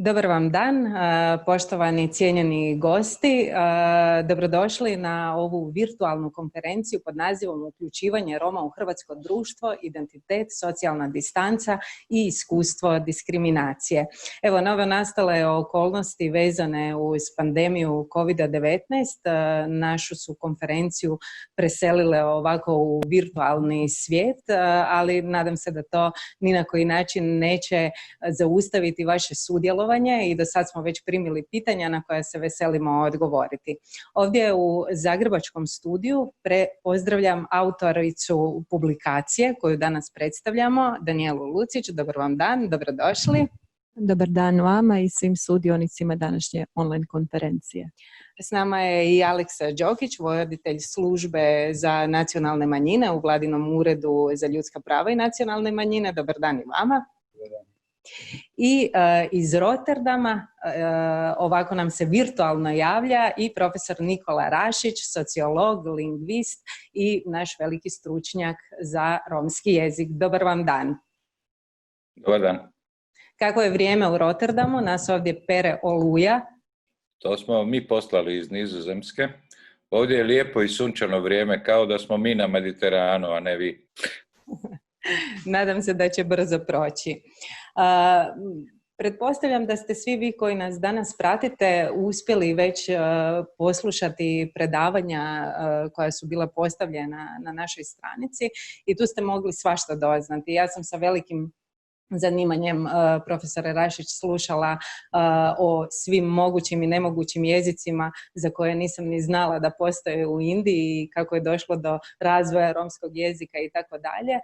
Dobar vam dan, poštovani cijenjeni gosti. Dobrodošli na ovu virtualnu konferenciju pod nazivom Uključivanje Roma u hrvatsko društvo, identitet, socijalna distanca i iskustvo diskriminacije. Evo, novonastale okolnosti vezane uz pandemiju COVID-19 našu su konferenciju preselile ovako u virtualni svijet, ali nadam se da to ni na koji način neće zaustaviti vaše sudjelovanje i do sad smo već primili pitanja na koja se veselimo odgovoriti. Ovdje u Zagrebačkom studiju pozdravljam autoricu publikacije koju danas predstavljamo, Danijelu Lucić. Dobar vam dan, dobrodošli. Dobar dan vama i svim sudionicima današnje online konferencije. S nama je i Aleksa Đokić, voditelj službe za nacionalne manjine u Vladinom uredu za ljudska prava i nacionalne manjine. Dobar dan i vama. Dobar dan. I iz Rotterdama ovako nam se virtualno javlja i profesor Nikola Rašić, sociolog, lingvist i naš veliki stručnjak za romski jezik. Dobar vam dan. Dobar dan. Kako je vrijeme u Rotterdamu? Nas ovdje pere oluja. To smo mi poslali iz Nizozemske. Ovdje je lijepo i sunčano vrijeme, kao da smo mi na Mediteranu, a ne vi. Nadam se da će brzo proći. Pretpostavljam da ste svi vi koji nas danas pratite uspjeli već poslušati predavanja koja su bila postavljena na našoj stranici i tu ste mogli svašta doznati. Ja sam sa velikim zanimanjem profesora Rašić slušala o svim mogućim i nemogućim jezicima za koje nisam ni znala da postoje u Indiji i kako je došlo do razvoja romskog jezika i tako dalje.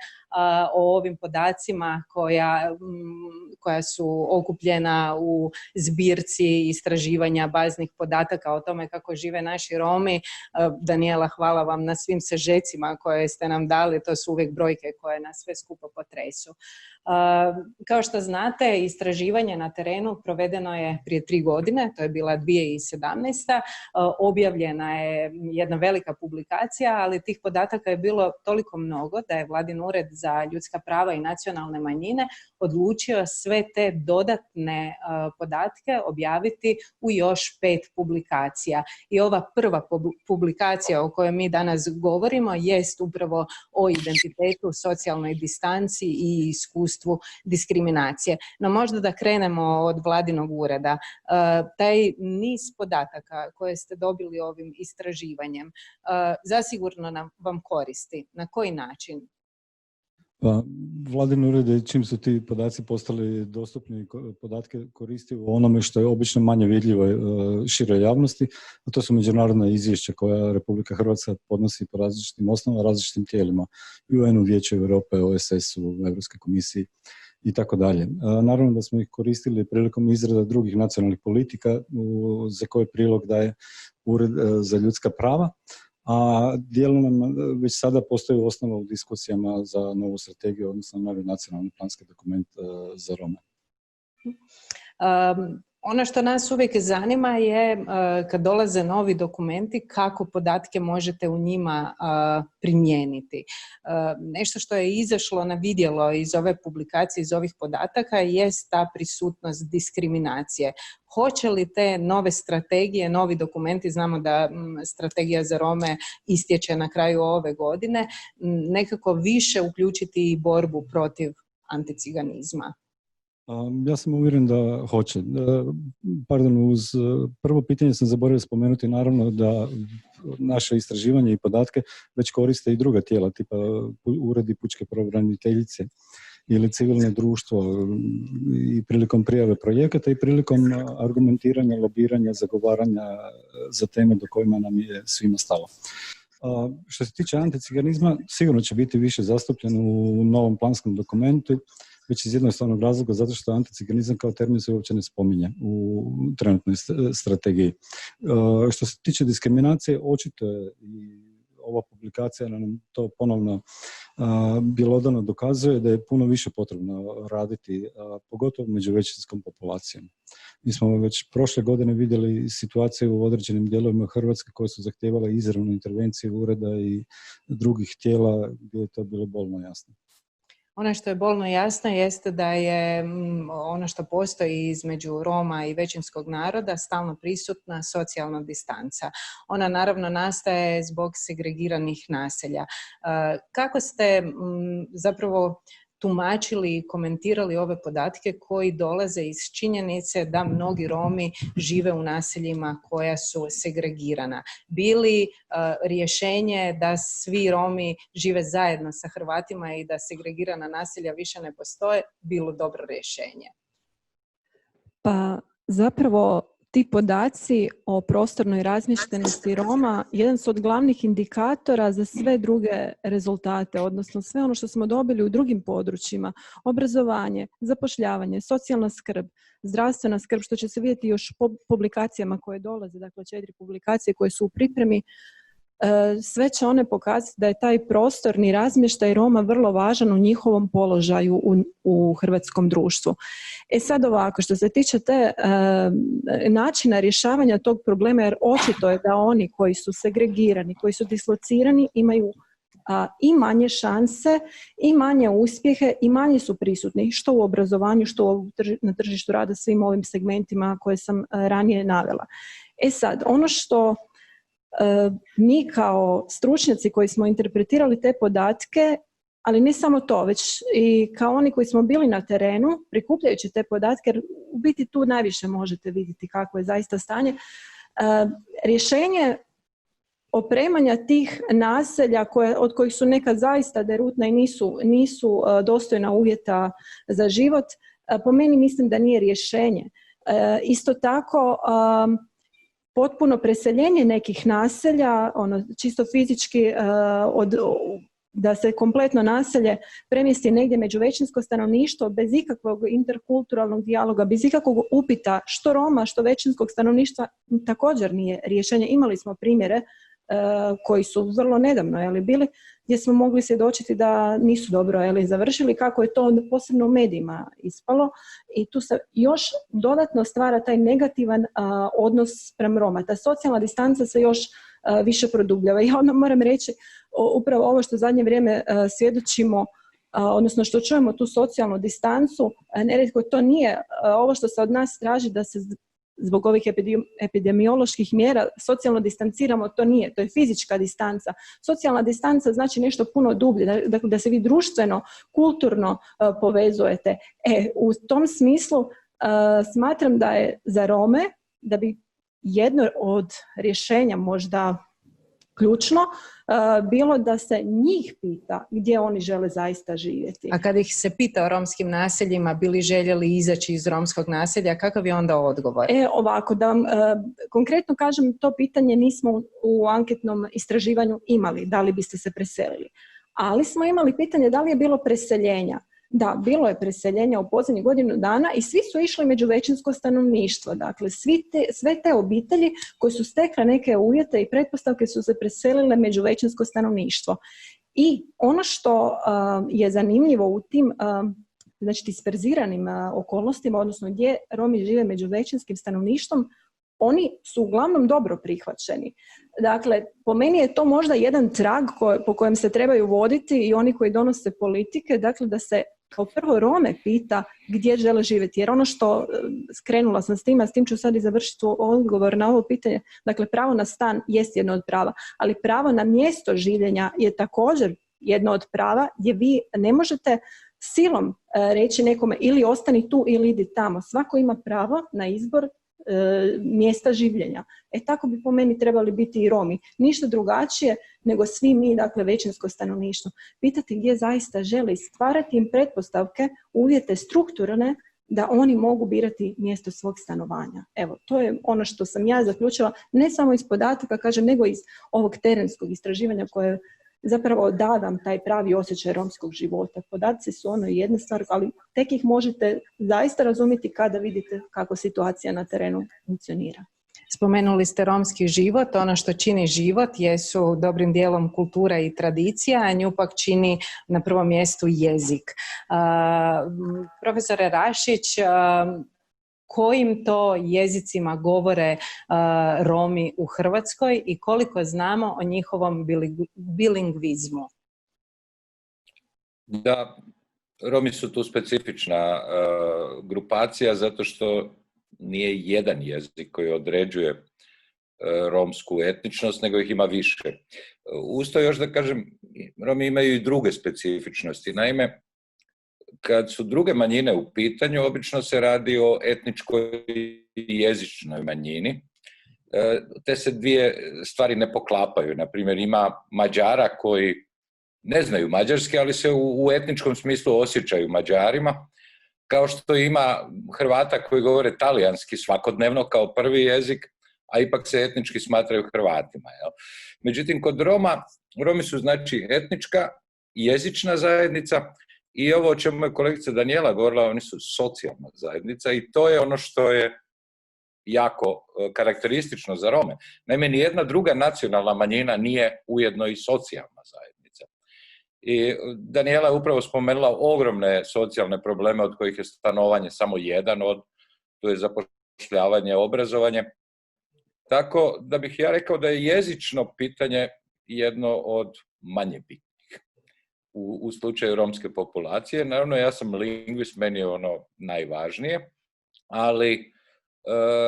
O ovim podacima koja su okupljena u zbirci istraživanja baznih podataka o tome kako žive naši Romi. Danijela, hvala vam na svim sažecima koje ste nam dali. To su uvijek brojke koje nas sve skupo potresu. Kao što znate, istraživanje na terenu provedeno je prije 3 godine, to je bila 2017. Objavljena je jedna velika publikacija, ali tih podataka je bilo toliko mnogo da je Vladin ured za ljudska prava i nacionalne manjine odlučio sve te dodatne podatke objaviti u još 5 publikacija. I ova prva publikacija o kojoj mi danas govorimo jest upravo o identitetu, socijalnoj distanci i iskustvu diskriminacije. No možda da krenemo od Vladinog ureda. Taj niz podataka koje ste dobili ovim istraživanjem zasigurno vam koristi. Na koji način? Pa, Vladin ured je, čim su ti podaci postali dostupni, podatke koristi u onome što je obično manje vidljivo široj javnosti, a to su međunarodna izvješća koja Republika Hrvatska podnosi po različitim osnovama, različitim tijelima, UN-u, Vijeću Europe, OSS-u, Europskoj komisiji i tako dalje. Naravno da smo ih koristili prilikom izrada drugih nacionalnih politika za koje prilog daje Ured za ljudska prava, a dijelom nam već sada postoji osnova u diskusijama za novu strategiju, odnosno novi nacionalni planski dokument za Rome. Ono što nas uvijek zanima je kad dolaze novi dokumenti kako podatke možete u njima primijeniti. Nešto što je izašlo na vidjelo iz ove publikacije, iz ovih podataka, jest ta prisutnost diskriminacije. Hoće li te nove strategije, novi dokumenti, znamo da strategija za Rome istječe na kraju ove godine, nekako više uključiti i borbu protiv anticiganizma? Ja sam uvjeren da hoće. Uz prvo pitanje sam zaboravio spomenuti naravno da naše istraživanje i podatke već koriste i druga tijela, tipa uredi pučke pravobraniteljice ili civilno društvo i prilikom prijave projekata i prilikom argumentiranja, lobiranja, zagovaranja za teme do kojima nam je svima stalo. Što se tiče anticiganizma, sigurno će biti više zastupljen u novom planskom dokumentu, već iz jednostavnog razloga zato što anticiganizam kao termin se uopće ne spominje u trenutnoj strategiji. Što se tiče diskriminacije, očito je i ova publikacija nam to ponovno bjelodano dokazuje da je puno više potrebno raditi, pogotovo među većinskom populacijom. Mi smo već prošle godine vidjeli situaciju u određenim dijelovima Hrvatske koje su zahtijevale izravnu intervenciju ureda i drugih tijela gdje je to bilo bolno jasno. Ono što je bolno jasno jeste da je ono što postoji između Roma i većinskog naroda stalno prisutna socijalna distanca. Ona naravno nastaje zbog segregiranih naselja. Kako ste zapravo tumačili i komentirali ove podatke koji dolaze iz činjenice da mnogi Romi žive u naseljima koja su segregirana? Bili rješenje da svi Romi žive zajedno sa Hrvatima i da segregirana naselja više ne postoje, bilo dobro rješenje? Pa zapravo ti podaci o prostornoj razmještenosti Roma jedan su od glavnih indikatora za sve druge rezultate, odnosno sve ono što smo dobili u drugim područjima, obrazovanje, zapošljavanje, socijalna skrb, zdravstvena skrb, što će se vidjeti još po publikacijama koje dolaze, dakle 4 publikacije koje su u pripremi. Sve će one pokazati da je taj prostorni razmještaj Roma vrlo važan u njihovom položaju u hrvatskom društvu. Sad ovako, što se tiče te načina rješavanja tog problema, jer očito je da oni koji su segregirani, koji su dislocirani, imaju i manje šanse, i manje uspjehe, i manje su prisutni, što u obrazovanju, što na tržištu rada, svim ovim segmentima koje sam ranije navela. Sad, ono što mi kao stručnjaci koji smo interpretirali te podatke, ali ne samo to, već i kao oni koji smo bili na terenu prikupljajući te podatke, jer u biti tu najviše možete vidjeti kako je zaista stanje. Rješenje opremanja tih naselja od kojih su neka zaista derutna i nisu dostojna uvjeta za život, po meni mislim da nije rješenje. Isto tako, potpuno preseljenje nekih naselja, čisto fizički, da se kompletno naselje premjesti negdje među većinsko stanovništvo bez ikakvog interkulturalnog dijaloga, bez ikakvog upita što Roma, što većinskog stanovništva, također nije rješenje. Imali smo primjere koji su vrlo nedavno bili, gdje smo mogli svjedočiti da nisu dobro završili, kako je to posebno u medijima ispalo, i tu se još dodatno stvara taj negativan odnos prema Roma. Ta socijalna distanca se još više produbljava. I onda moram reći, upravo ovo što zadnje vrijeme svjedočimo, odnosno što čujemo tu socijalnu distancu, nerijetko to nije ovo što se od nas traži da se zbog ovih epidemioloških mjera socijalno distanciramo, to nije, to je fizička distanca. Socijalna distanca znači nešto puno dublje, dakle da se vi društveno, kulturno povezujete. U tom smislu smatram da je za Rome, da bi jedno od rješenja možda ključno, bilo da se njih pita gdje oni žele zaista živjeti. A kad ih se pita o romskim naseljima, bili željeli izaći iz romskog naselja, kakav je onda odgovor? Ovako, da vam konkretno kažem, to pitanje nismo u anketnom istraživanju imali, da li biste se preselili. Ali smo imali pitanje da li je bilo preseljenja. Da, bilo je preseljenja u posljednjih godinu dana i svi su išli među većinsko stanovništvo. Dakle, sve te obitelji koje su stekle neke uvjete i pretpostavke su se preselile među većinsko stanovništvo. I ono što je zanimljivo u tim disperziranim okolnostima, odnosno gdje Romi žive među većinskim stanovništvom, oni su uglavnom dobro prihvaćeni. Dakle, po meni je to možda jedan trag po kojem se trebaju voditi i oni koji donose politike, dakle da se kao prvo Rome pita gdje žele živjeti. Jer ono što, skrenula sam s tim ću sad i završiti odgovor na ovo pitanje, dakle pravo na stan jest jedno od prava, ali pravo na mjesto življenja je također jedno od prava gdje vi ne možete silom reći nekome ili ostani tu ili idi tamo. Svako ima pravo na izbor mjesta življenja. Tako bi po meni trebali biti i Romi. Ništa drugačije nego svi mi, dakle većinsko stanovništvo. Pitati gdje zaista žele, stvarati im pretpostavke, uvjete strukturne da oni mogu birati mjesto svog stanovanja. Evo, to je ono što sam ja zaključila, ne samo iz podataka, kažem, nego iz ovog terenskog istraživanja koje zapravo da vam taj pravi osjećaj romskog života. Podaci su jedna stvar, ali tek ih možete zaista razumjeti kada vidite kako situacija na terenu funkcionira. Spomenuli ste romski život. Ono što čini život jesu dobrim dijelom kultura i tradicija, a nju pak čini na prvom mjestu jezik. Profesore Rašić, kojim to jezicima govore Romi u Hrvatskoj i koliko znamo o njihovom bilingvizmu? Da, Romi su tu specifična grupacija zato što nije jedan jezik koji određuje romsku etničnost, nego ih ima više. Uz to još da kažem, Romi imaju i druge specifičnosti. Naime, kad su druge manjine u pitanju, obično se radi o etničkoj i jezičnoj manjini. Te se dvije stvari ne poklapaju. Naprimjer, ima Mađara koji ne znaju mađarski, ali se u etničkom smislu osjećaju Mađarima, kao što ima Hrvata koji govore talijanski svakodnevno kao prvi jezik, a ipak se etnički smatraju Hrvatima. Jel? Međutim, kod Romi su znači etnička, jezična zajednica i ovo o čemu je kolegica Danijela govorila, oni su socijalna zajednica i to je ono što je jako karakteristično za Rome. Naime, nijedna druga nacionalna manjina nije ujedno i socijalna zajednica. I Danijela je upravo spomenula ogromne socijalne probleme od kojih je stanovanje samo jedan to je zapošljavanje, obrazovanje. Tako da bih ja rekao da je jezično pitanje jedno od manje bitnih u slučaju romske populacije. Naravno, ja sam lingvist, meni je ono najvažnije, ali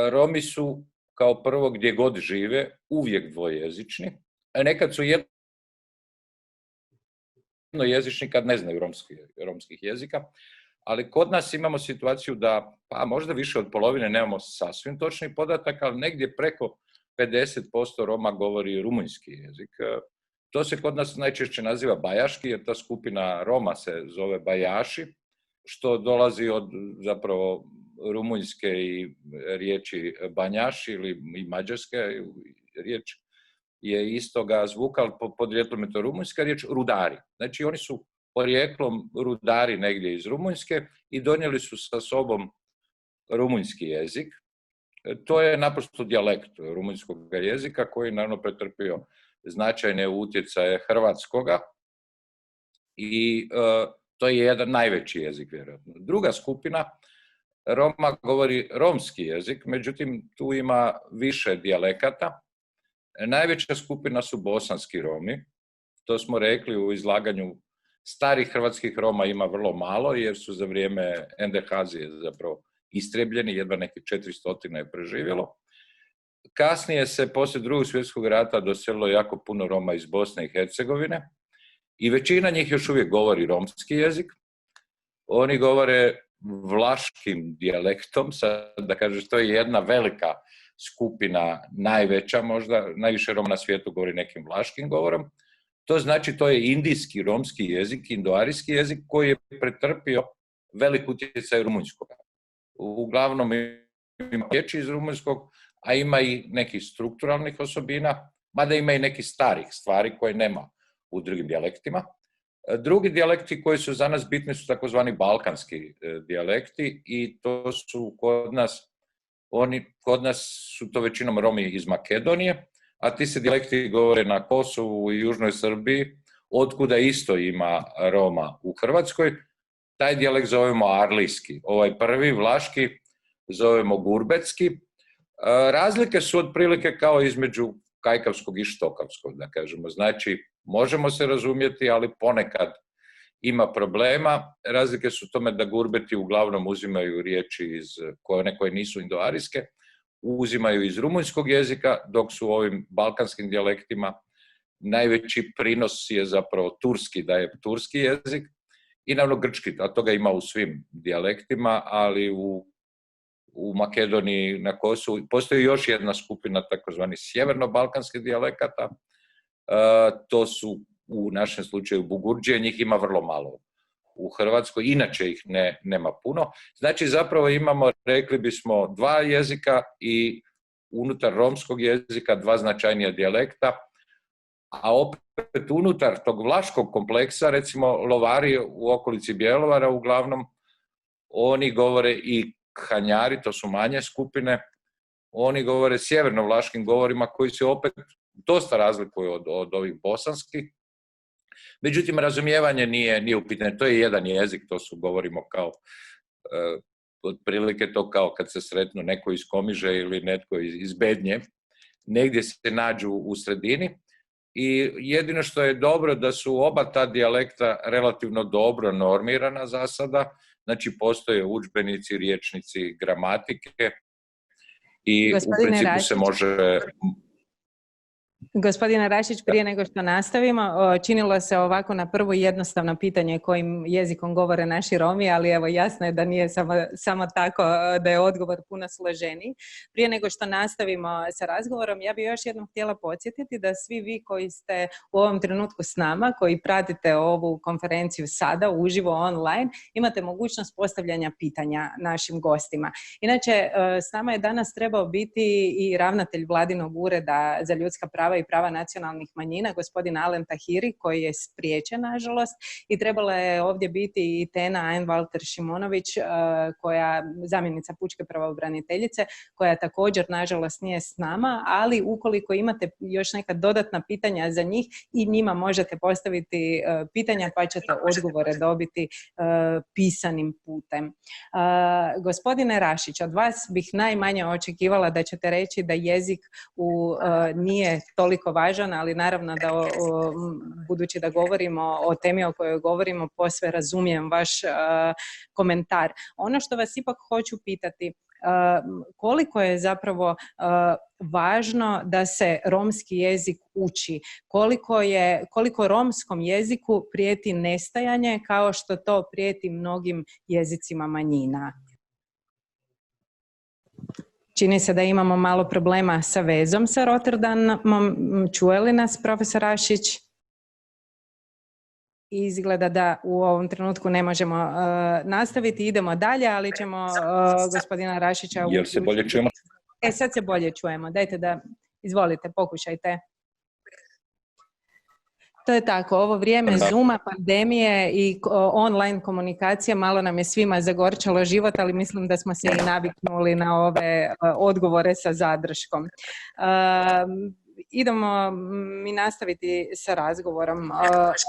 Romi su kao prvo gdje god žive uvijek dvojezični, a nekad su jednojezični kad ne znaju romskih jezika, ali kod nas imamo situaciju da, pa možda više od polovine nemamo sasvim točnih podataka, ali negdje preko 50% Roma govori rumunjski jezik. To se kod nas najčešće naziva bajaški, jer ta skupina Roma se zove bajaši, što dolazi od zapravo rumunjske i riječi banjaši ili i mađarske riječ je istoga zvuka, ali podrijetlom je to rumunjska riječ rudari. Znači oni su porijeklom rudari negdje iz Rumunjske i donijeli su sa sobom rumunjski jezik. To je naprosto dijalekt rumunjskog jezika koji naravno pretrpio značajne utjecaje hrvatskoga i to je jedan najveći jezik vjerojatno. Druga skupina Roma govori romski jezik, međutim tu ima više dijalekata. Najveća skupina su bosanski Romi. To smo rekli u izlaganju. Starih hrvatskih Roma ima vrlo malo jer su za vrijeme NDH-zije zapravo istrebljeni, jedva nekih 400 je preživjelo. Kasnije se poslije Drugog svjetskog rata doselilo jako puno Roma iz Bosne i Hercegovine i većina njih još uvijek govori romski jezik. Oni govore vlaškim dijalektom, da kažeš, to je jedna velika skupina, najveća možda, najviše Roma na svijetu govori nekim vlaškim govorom. To znači to je indijski romski jezik, indoarijski jezik koji je pretrpio velik utjecaj rumunjskog. Uglavnom ima riječi iz rumunjskog, a ima i nekih strukturalnih osobina, mada ima i nekih starih stvari koje nema u drugim dijalektima. Drugi dijalekti koji su za nas bitni su takozvani balkanski dijalekti i to su kod nas su to većinom Romi iz Makedonije, a ti se dijalekti govore na Kosovu i Južnoj Srbiji, otkuda isto ima Roma u Hrvatskoj. Taj dijalekt zovemo arlijski. Ovaj prvi, vlaški, zovemo gurbetski. Razlike su otprilike kao između kajkavskog i štokavskog, da kažemo. Znači, možemo se razumjeti, ali ponekad ima problema. Razlike su tome da gurbeti uglavnom uzimaju riječi one koje nisu indoarijske, uzimaju iz rumunjskog jezika, dok su u ovim balkanskim dijalektima najveći prinos je zapravo turski, da je turski jezik i naravno grčki, a toga ima u svim dijalektima, ali u Makedoniji, na Kosovu, postoji još jedna skupina takozvani sjeverno-balkanskih dijalekata, to su u našem slučaju Bugurdžije, njih ima vrlo malo u Hrvatskoj, inače ih nema puno. Znači zapravo imamo, rekli bismo, dva jezika i unutar romskog jezika dva značajnija dijalekta, a opet unutar tog vlaškog kompleksa, recimo Lovari u okolici Bjelovara uglavnom, oni govore i Hanjari, to su manje skupine, oni govore sjeverno-vlaškim govorima koji se opet dosta razlikuju od ovih bosanskih. Međutim, razumijevanje nije u pitanju. To je jedan jezik, to su, govorimo kao, otprilike to kao kad se sretnu neko iz Komiže ili netko iz Bednje, negdje se nađu u sredini i jedino što je dobro da su oba ta dijalekta relativno dobro normirana za sada, znači postoje udžbenici, rječnici, gramatike i u principu se može... Gospodine Rašić, prije nego što nastavimo, činilo se ovako na prvo jednostavno pitanje kojim jezikom govore naši Romi, ali evo jasno je da nije samo tako, da je odgovor puno složeniji. Prije nego što nastavimo sa razgovorom, ja bih još jednom htjela podsjetiti da svi vi koji ste u ovom trenutku s nama, koji pratite ovu konferenciju sada, uživo, online, imate mogućnost postavljanja pitanja našim gostima. Inače, s nama je danas trebao biti i ravnatelj Vladinog ureda za ljudska prava i prava nacionalnih manjina, gospodin Alen Tahiri, koji je spriječen, nažalost, i trebala je ovdje biti i Tena Einwalter-Šimonović, koja zamjenica pučke pravobraniteljice, koja također, nažalost, nije s nama, ali ukoliko imate još neka dodatna pitanja za njih, i njima možete postaviti pitanja, pa ćete odgovore dobiti pisanim putem. Gospodine Rašić, od vas bih najmanje očekivala da ćete reći da jezik nije toliko važan, ali naravno da budući da govorimo o temi o kojoj govorimo, posve razumijem vaš komentar. Ono što vas ipak hoću pitati, koliko je zapravo važno da se romski jezik uči, koliko romskom jeziku prijeti nestajanje kao što to prijeti mnogim jezicima manjina? Čini se da imamo malo problema sa vezom sa Rotterdamom. Čuje li nas profesor Rašić? Izgleda da u ovom trenutku ne možemo nastaviti. Idemo dalje, ali ćemo gospodina Rašića... Jel se bolje čujemo? Sad se bolje čujemo. Dajte da... Izvolite, pokušajte. To je tako, ovo vrijeme Zooma, pandemije i online komunikacije malo nam je svima zagorčalo život, ali mislim da smo se i naviknuli na ove odgovore sa zadrškom. Idemo mi nastaviti sa razgovorom.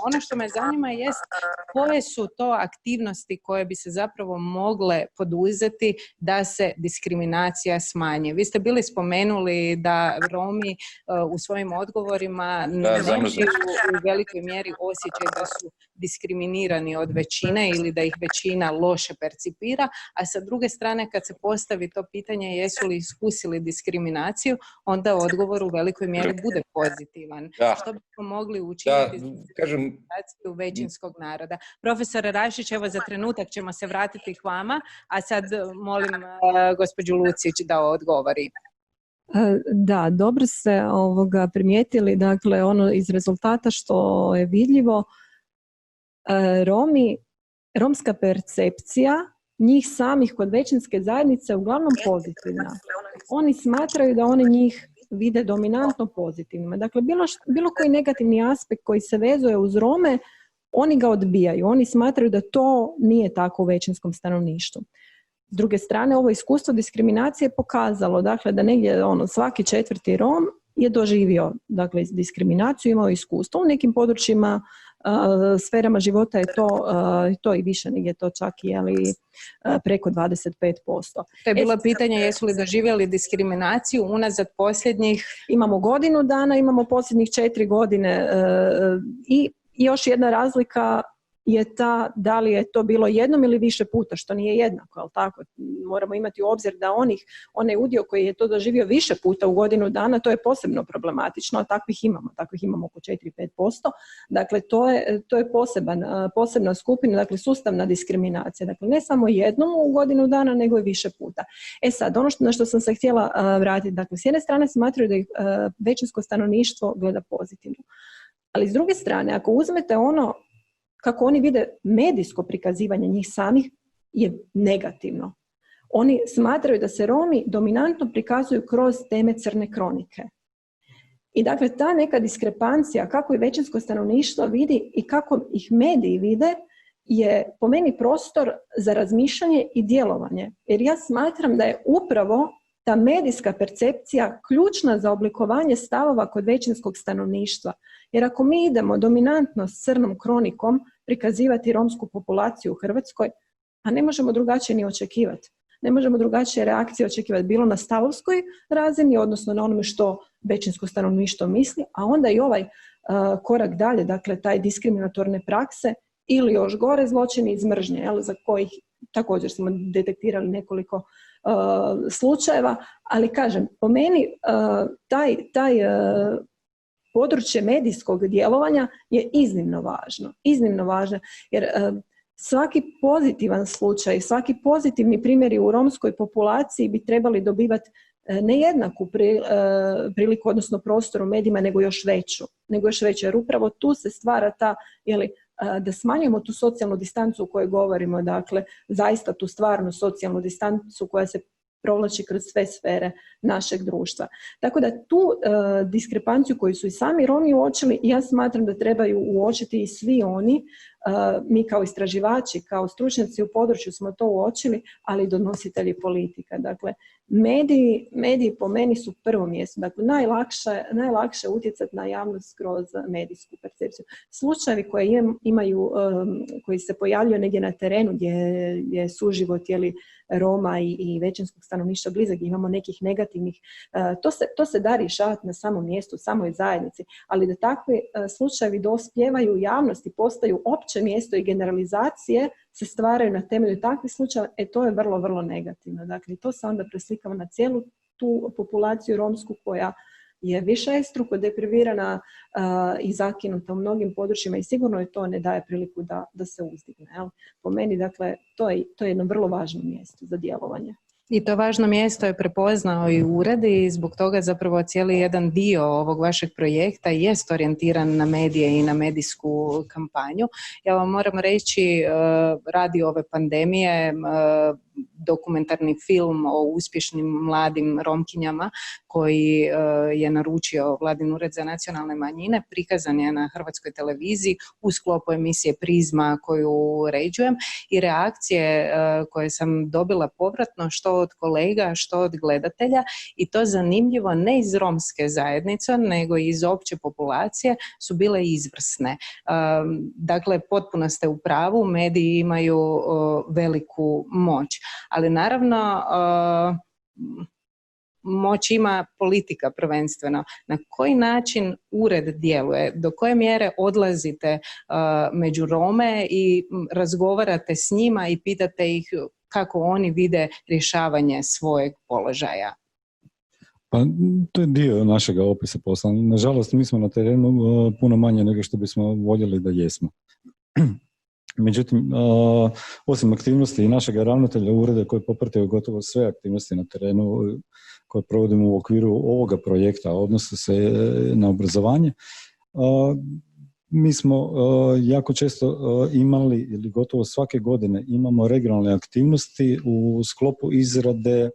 Ono što me zanima jest koje su to aktivnosti koje bi se zapravo mogle poduzeti da se diskriminacija smanji. Vi ste bili spomenuli da Romi u svojim odgovorima nemaju u velikoj mjeri osjećaj da su diskriminirani od većine ili da ih većina loše percipira, a sa druge strane kad se postavi to pitanje jesu li iskusili diskriminaciju, onda odgovor u velikoj mjeri bude pozitivan. Da. Što bismo mogli učiniti za diskriminaciju većinskog naroda? Profesore Rašić, evo za trenutak ćemo se vratiti k vama, a sad molim gospođu Lucić da odgovori. Da, dobro ste primijetili, dakle ono iz rezultata što je vidljivo, romska percepcija njih samih kod većinske zajednice je uglavnom pozitivna. Oni smatraju da oni njih vide dominantno pozitivnima. Dakle, bilo koji negativni aspekt koji se vezuje uz Rome, oni ga odbijaju. Oni smatraju da to nije tako u većinskom stanovništvu. S druge strane, ovo iskustvo diskriminacije je pokazalo, dakle, da negdje svaki 4. Rom je doživio, dakle, diskriminaciju, imao iskustvo. U nekim područjima, sferama života je to i više, negdje to čak preko 25%. To je bilo pitanje jesu li doživjeli diskriminaciju unazad posljednjih... Imamo godinu dana, imamo posljednjih 4 godine i još jedna razlika je ta da li je to bilo jednom ili više puta, što nije jednako, ali tako? Moramo imati u obzir da onaj udio koji je to doživio više puta u godinu dana, to je posebno problematično, a takvih imamo oko 4-5%. Dakle, to je posebna skupina, dakle, sustavna diskriminacija. Dakle, ne samo jednom u godinu dana, nego i više puta. Sad, ono na što sam se htjela vratiti, dakle, s jedne strane smatraju da ih većinsko stanovništvo gleda pozitivno. Ali s druge strane, ako uzmete kako oni vide medijsko prikazivanje njih samih je negativno. Oni smatraju da se Romi dominantno prikazuju kroz teme crne kronike. I dakle, ta neka diskrepancija kako i većinsko stanovništvo vidi i kako ih mediji vide je po meni prostor za razmišljanje i djelovanje. Jer ja smatram da je upravo ta medijska percepcija ključna za oblikovanje stavova kod većinskog stanovništva. Jer ako mi idemo dominantno s crnom kronikom prikazivati romsku populaciju u Hrvatskoj, a ne možemo drugačije ni očekivati. Ne možemo drugačije reakcije očekivati bilo na stavovskoj razini, odnosno na onome što većinsko stanovništvo misli, a onda i ovaj korak dalje, dakle taj diskriminatorne prakse ili još gore zločini iz mržnje, za kojih također smo detektirali nekoliko slučajeva, ali kažem, po meni taj područje medijskog djelovanja je iznimno važno, jer svaki pozitivan slučaj, svaki pozitivni primjeri u romskoj populaciji bi trebali dobivati ne jednaku priliku, odnosno prostor u medijima, nego još veću, jer upravo tu se stvara ta, da smanjujemo tu socijalnu distancu o kojoj govorimo, dakle, zaista tu stvarnu socijalnu distancu koja se provlači kroz sve sfere našeg društva. Tako da tu diskrepanciju koju su i sami Romi uočili, ja smatram da trebaju uočiti i svi oni, mi kao istraživači, kao stručnjaci u području smo to uočili, ali i donositelji politika. Dakle, mediji po meni su prvo mjesto. Dakle, najlakše utjecati na javnost kroz medijsku percepciju. Slučajevi koji se pojavljuju negdje na terenu gdje je suživot Roma i većinskog stanovništva blizak, gdje imamo nekih negativnih, to se da rješavati na samom mjestu, u samoj zajednici, ali da takvi slučajevi dospijevaju u javnosti, postaju opće mjesto i generalizacije se stvaraju na temelju takvih slučajeva, to je vrlo, vrlo negativno. Dakle, to se onda preslikava na cijelu tu populaciju romsku koja je višestruko deprivirana i zakinuta u mnogim područjima i sigurno je to ne daje priliku da se uzdigne. Po meni, dakle, to je jedno vrlo važno mjesto za djelovanje. I to važno mjesto je prepoznao i ured i zbog toga zapravo cijeli jedan dio ovog vašeg projekta jest orijentiran na medije i na medijsku kampanju. Ja vam moram reći, radi ove pandemije, dokumentarni film o uspješnim mladim Romkinjama koji je naručio Vladin ured za nacionalne manjine, prikazan je na Hrvatskoj televiziji u sklopu emisije Prizma koju uređujem i reakcije koje sam dobila povratno što od kolega, što od gledatelja i to zanimljivo ne iz romske zajednice nego iz opće populacije su bile izvrsne. Dakle, potpuno ste u pravu, mediji imaju veliku moć. Ali naravno moć ima politika prvenstveno. Na koji način ured djeluje? Do koje mjere odlazite među Rome i razgovarate s njima i pitate ih kako oni vide rješavanje svojeg položaja? Pa to je dio našega opisa posla. Nažalost, mi smo na terenu puno manje nego što bismo voljeli da jesmo. Međutim, osim aktivnosti i našeg ravnatelja ureda koji popratio gotovo sve aktivnosti na terenu koje provodimo u okviru ovoga projekta, odnose se na obrazovanje, mi smo jako često imali ili gotovo svake godine imamo regionalne aktivnosti u sklopu izrade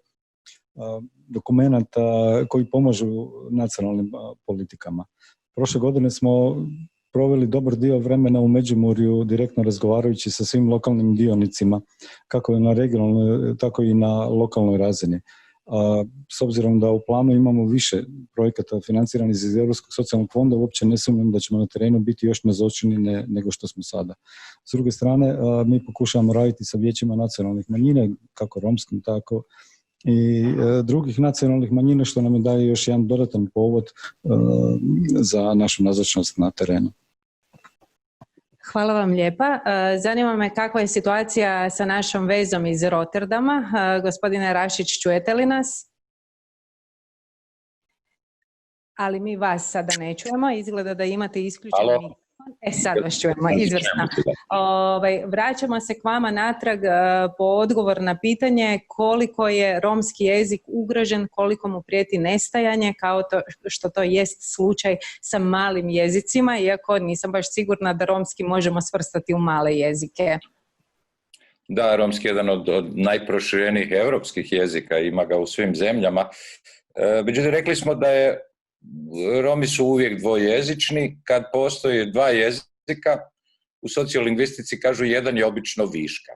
dokumenata koji pomažu nacionalnim politikama. Prošle godine smo proveli dobar dio vremena u Međimurju direktno razgovarajući sa svim lokalnim dionicima, kako na regionalnoj, tako i na lokalnoj razini. S obzirom da u planu imamo više projekata financiranih iz Europskog socijalnog fonda, uopće ne sumnjam da ćemo na terenu biti još nazočniji nego što smo sada. S druge strane, mi pokušavamo raditi sa vijećima nacionalnih manjina, kako romskim, tako i drugih nacionalnih manjina, što nam daje još jedan dodatan povod za našu nazočnost na terenu. Hvala vam lijepa. Zanima me kakva je situacija sa našom vezom iz Rotterdama. Gospodine Rašić, čujete li nas? Ali mi vas sada ne čujemo. Izgleda da imate isključen mikrofon. Sad vas čujemo, izvrsno. Vraćamo se k vama natrag po odgovor na pitanje koliko je romski jezik ugrožen, koliko mu prijeti nestajanje, kao to što to jest slučaj sa malim jezicima, iako nisam baš sigurna da romski možemo svrstati u male jezike. Da, romski je jedan od najproširenijih europskih jezika, ima ga u svim zemljama. Međutim, rekli smo da Romi su uvijek dvojezični. Kad postoje dva jezika, u sociolingvistici kažu jedan je obično viška.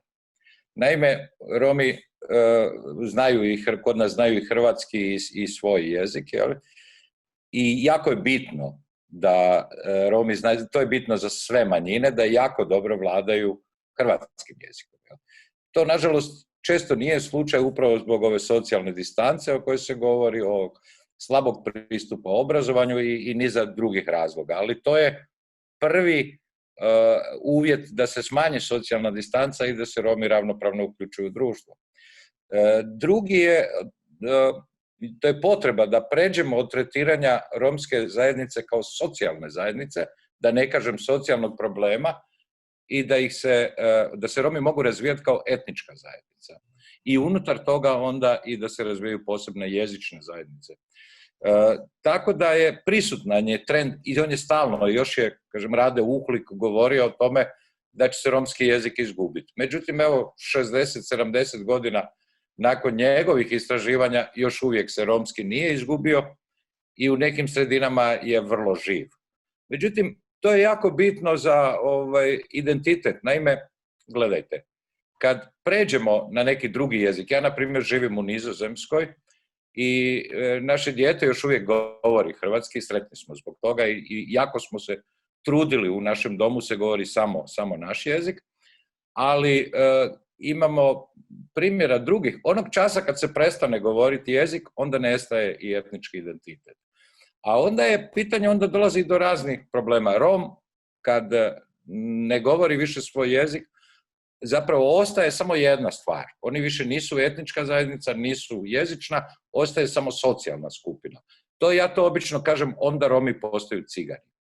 Naime, Romi kod nas znaju i hrvatski i svoj jezik, i jako je bitno da Romi znaju, to je bitno za sve manjine, da jako dobro vladaju hrvatskim jezikom. To, nažalost, često nije slučaj upravo zbog ove socijalne distance o kojoj se govori, o slabog pristupa obrazovanju i niza drugih razloga. Ali to je prvi uvjet da se smanji socijalna distanca i da se Romi ravnopravno uključuju u društvo. Drugi je, to je potreba da pređemo od tretiranja romske zajednice kao socijalne zajednice, da ne kažem socijalnog problema, i da se Romi mogu razvijati kao etnička zajednica. I unutar toga onda i da se razvijaju posebne jezične zajednice. Tako da je prisutan je trend, i on je stalno, još je, kažem, Rade Uhlik govorio o tome da će se romski jezik izgubiti. Međutim, evo, 60-70 godina nakon njegovih istraživanja još uvijek se romski nije izgubio i u nekim sredinama je vrlo živ. Međutim, to je jako bitno za identitet. Naime, gledajte, kad pređemo na neki drugi jezik, ja na primjer živim u Nizozemskoj i naše dijete još uvijek govori hrvatski, sretni smo zbog toga i jako smo se trudili, u našem domu se govori samo naš jezik, ali imamo primjera drugih. Onog časa kad se prestane govoriti jezik, onda nestaje i etnički identitet. A onda je pitanje, onda dolazi do raznih problema. Rom, kad ne govori više svoj jezik, zapravo ostaje samo jedna stvar. Oni više nisu etnička zajednica, nisu jezična, ostaje samo socijalna skupina. Ja to obično kažem, onda Romi postaju cigani.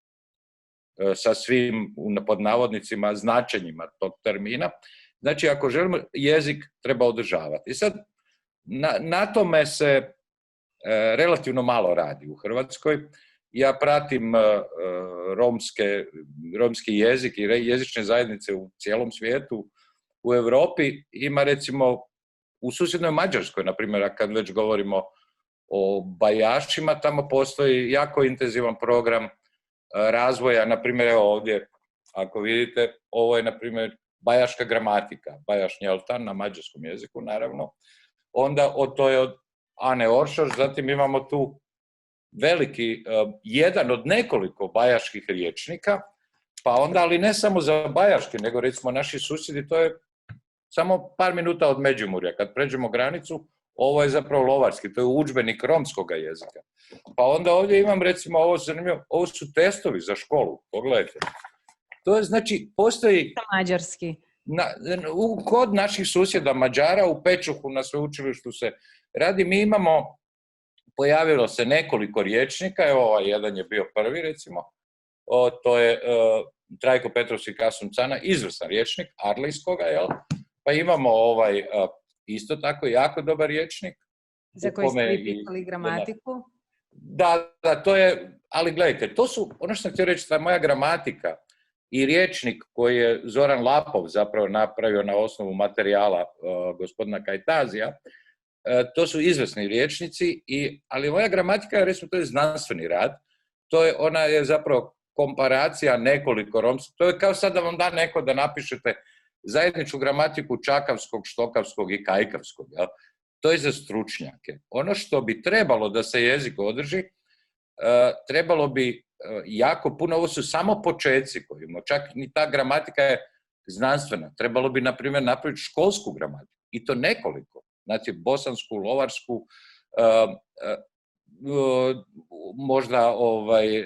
Sa svim, pod navodnicima, značenjima tog termina. Znači, ako želimo, jezik treba održavati. I sad, na tome se relativno malo radi u Hrvatskoj. Ja pratim romski jezik i jezične zajednice u cijelom svijetu. U Europi ima, recimo, u susjednoj Mađarskoj, na primjer, kad već govorimo o Bajašima, tamo postoji jako intenzivan program razvoja. Na primjer, evo ovdje, ako vidite, ovo je, na primjer, bajaška gramatika, bajašnjeltan na mađarskom jeziku, naravno. Onda to je od Ane Oršoš, zatim imamo tu veliki, jedan od nekoliko bajaških rječnika, pa onda, ali ne samo za bajaški, nego recimo naši susjedi, to je samo par minuta od Međimurja. Kad pređemo granicu, ovo je zapravo lovarski, to je udžbenik romskog jezika. Pa onda ovdje imam, recimo, ovo su testovi za školu, pogledajte. To je, znači, postoji... Mađarski. Kod naših susjeda Mađara u Pečuhu na sveučilištu se radi. Mi imamo, pojavilo se nekoliko rječnika, evo ovaj jedan je bio prvi, recimo, to je Trajko Petrovski Kasum Cana, izvrstan rječnik, arlijskoga, jel? Pa imamo isto tako jako dobar rječnik. Za koji ste vi pitali gramatiku? Da, to je, ali gledajte, to su, ono što sam htio reći, ta moja gramatika i rječnik koji je Zoran Lapov zapravo napravio na osnovu materijala gospodina Kajtazija, to su izvrsni rječnici, ali moja gramatika, recimo, to je znanstveni rad, ona je zapravo komparacija nekoliko romskih, to je kao sad da vam da neko da napišete zajedničku gramatiku čakavskog, štokavskog i kajkavskog. Jel? To je za stručnjake. Ono što bi trebalo da se jezik održi, trebalo bi jako puno, ovo su samo počeci koji imamo, čak ni ta gramatika je znanstvena. Trebalo bi, na primjer, napraviti školsku gramatiku, i to nekoliko. Znači, bosansku, lovarsku, možda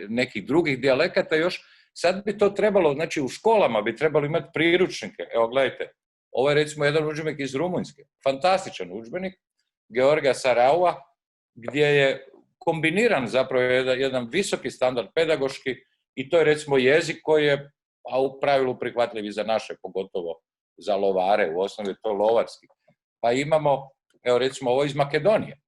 nekih drugih dijalekata još. Sad bi to trebalo, znači u školama bi trebalo imati priručnike. Evo, gledajte, ovo je recimo jedan udžbenik iz Rumunjske. Fantastičan udžbenik, Georga Saraua, gdje je kombiniran zapravo jedan visoki standard pedagoški, i to je recimo jezik koji je, a u pravilu prihvatljiv i za naše, pogotovo za lovare, u osnovi to lovarski. Pa imamo, evo recimo ovo iz Makedonije.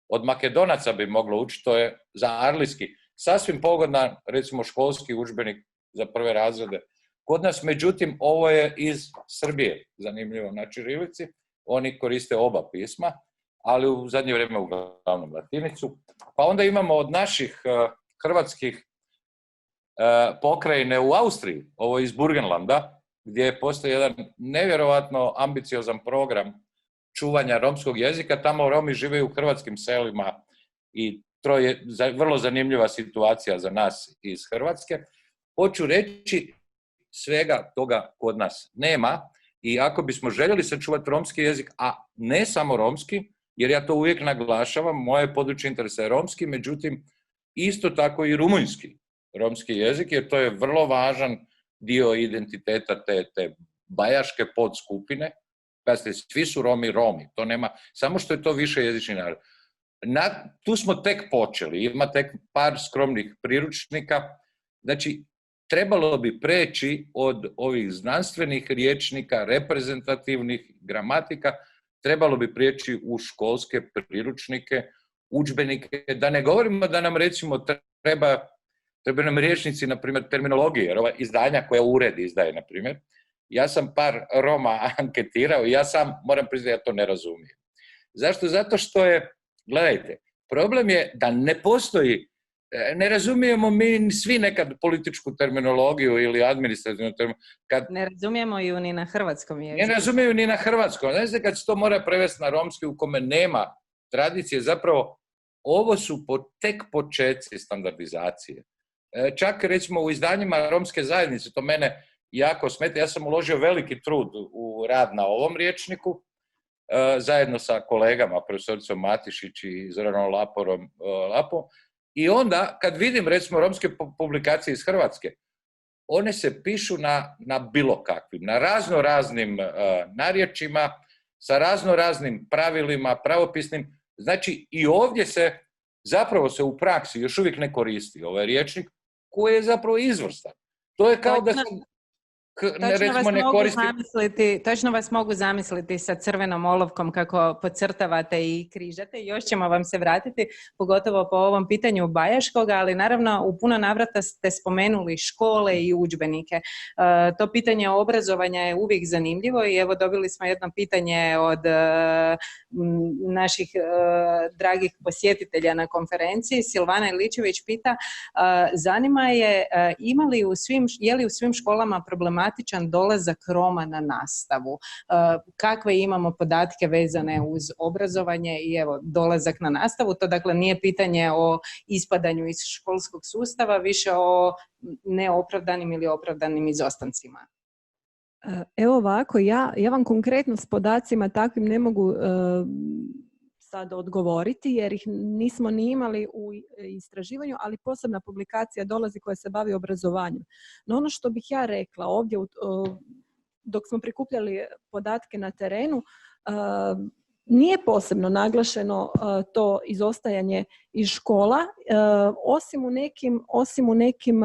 Od Makedonaca bi moglo učiti, to je za arlijski. Sasvim pogodan, recimo, školski udžbenik za prve razrede. Kod nas, međutim, ovo je iz Srbije, zanimljivo, na ćirilici. Oni koriste oba pisma, ali u zadnje vrijeme uglavnom latinicu. Pa onda imamo od naših hrvatskih pokrajine u Austriji, ovo iz Burgenlanda, gdje postoji jedan nevjerovatno ambiciozan program čuvanja romskog jezika. Tamo Romi žive u hrvatskim selima i to je vrlo zanimljiva situacija za nas iz Hrvatske. Hoću reći, svega toga kod nas nema, i ako bismo željeli sačuvati romski jezik, a ne samo romski, jer ja to uvijek naglašavam, moje područje interesa je romski, međutim, isto tako i rumunjski romski jezik, jer to je vrlo važan dio identiteta te bajaške podskupine. Pazite, svi su Romi, to nema, samo što je to više jezični narod. Tu smo tek počeli, ima tek par skromnih priručnika, znači trebalo bi preći od ovih znanstvenih rječnika, reprezentativnih gramatika, trebalo bi prijeći u školske priručnike, udžbenike, da ne govorimo da nam recimo treba nam rječnici, na primjer, terminologije, jer ova izdanja koja ured izdaje, na primjer, ja sam par Roma anketirao i ja sam moram priznati da ja to ne razumijem. Zašto? Zato što je, gledajte, problem je da ne postoji, ne razumijemo mi svi nekad političku terminologiju ili administrativnu terminologiju. Ne razumijemo ju ni na hrvatskom jeziku. Ne razumiju ni na hrvatskom. Znači kad se to mora prevesti na romski u kome nema tradicije, zapravo ovo su tek početci standardizacije. Čak recimo u izdanjima romske zajednice, to mene jako smeta, ja sam uložio veliki trud u rad na ovom rječniku, zajedno sa kolegama, profesoricom Matišić i Zoranom Lapom. I onda, kad vidim, recimo, romske publikacije iz Hrvatske, one se pišu na bilo kakvim, na raznoraznim narječima, sa raznoraznim pravilima, pravopisnim. Znači, i ovdje zapravo se u praksi još uvijek ne koristi ovaj rječnik, koji je zapravo izvrstan. To je kao da se... Točno vas mogu zamisliti sa crvenom olovkom kako podcrtavate i križate. Još ćemo vam se vratiti, pogotovo po ovom pitanju bajaškoga, ali naravno u puno navrata ste spomenuli škole i udžbenike. To pitanje obrazovanja je uvijek zanimljivo i evo dobili smo jedno pitanje od naših dragih posjetitelja na konferenciji. Silvana Iličević pita, zanima je je li u svim školama problematičan dolazak Roma na nastavu. Kakve imamo podatke vezane uz obrazovanje i evo dolazak na nastavu? To dakle nije pitanje o ispadanju iz školskog sustava, više o neopravdanim ili opravdanim izostancima. Evo ovako, ja vam konkretno s podacima takvim ne mogu sad odgovoriti jer ih nismo ni imali u istraživanju, ali posebna publikacija dolazi koja se bavi obrazovanjem. No ono što bih ja rekla ovdje, dok smo prikupljali podatke na terenu, nije posebno naglašeno to izostajanje iz škola, osim u nekim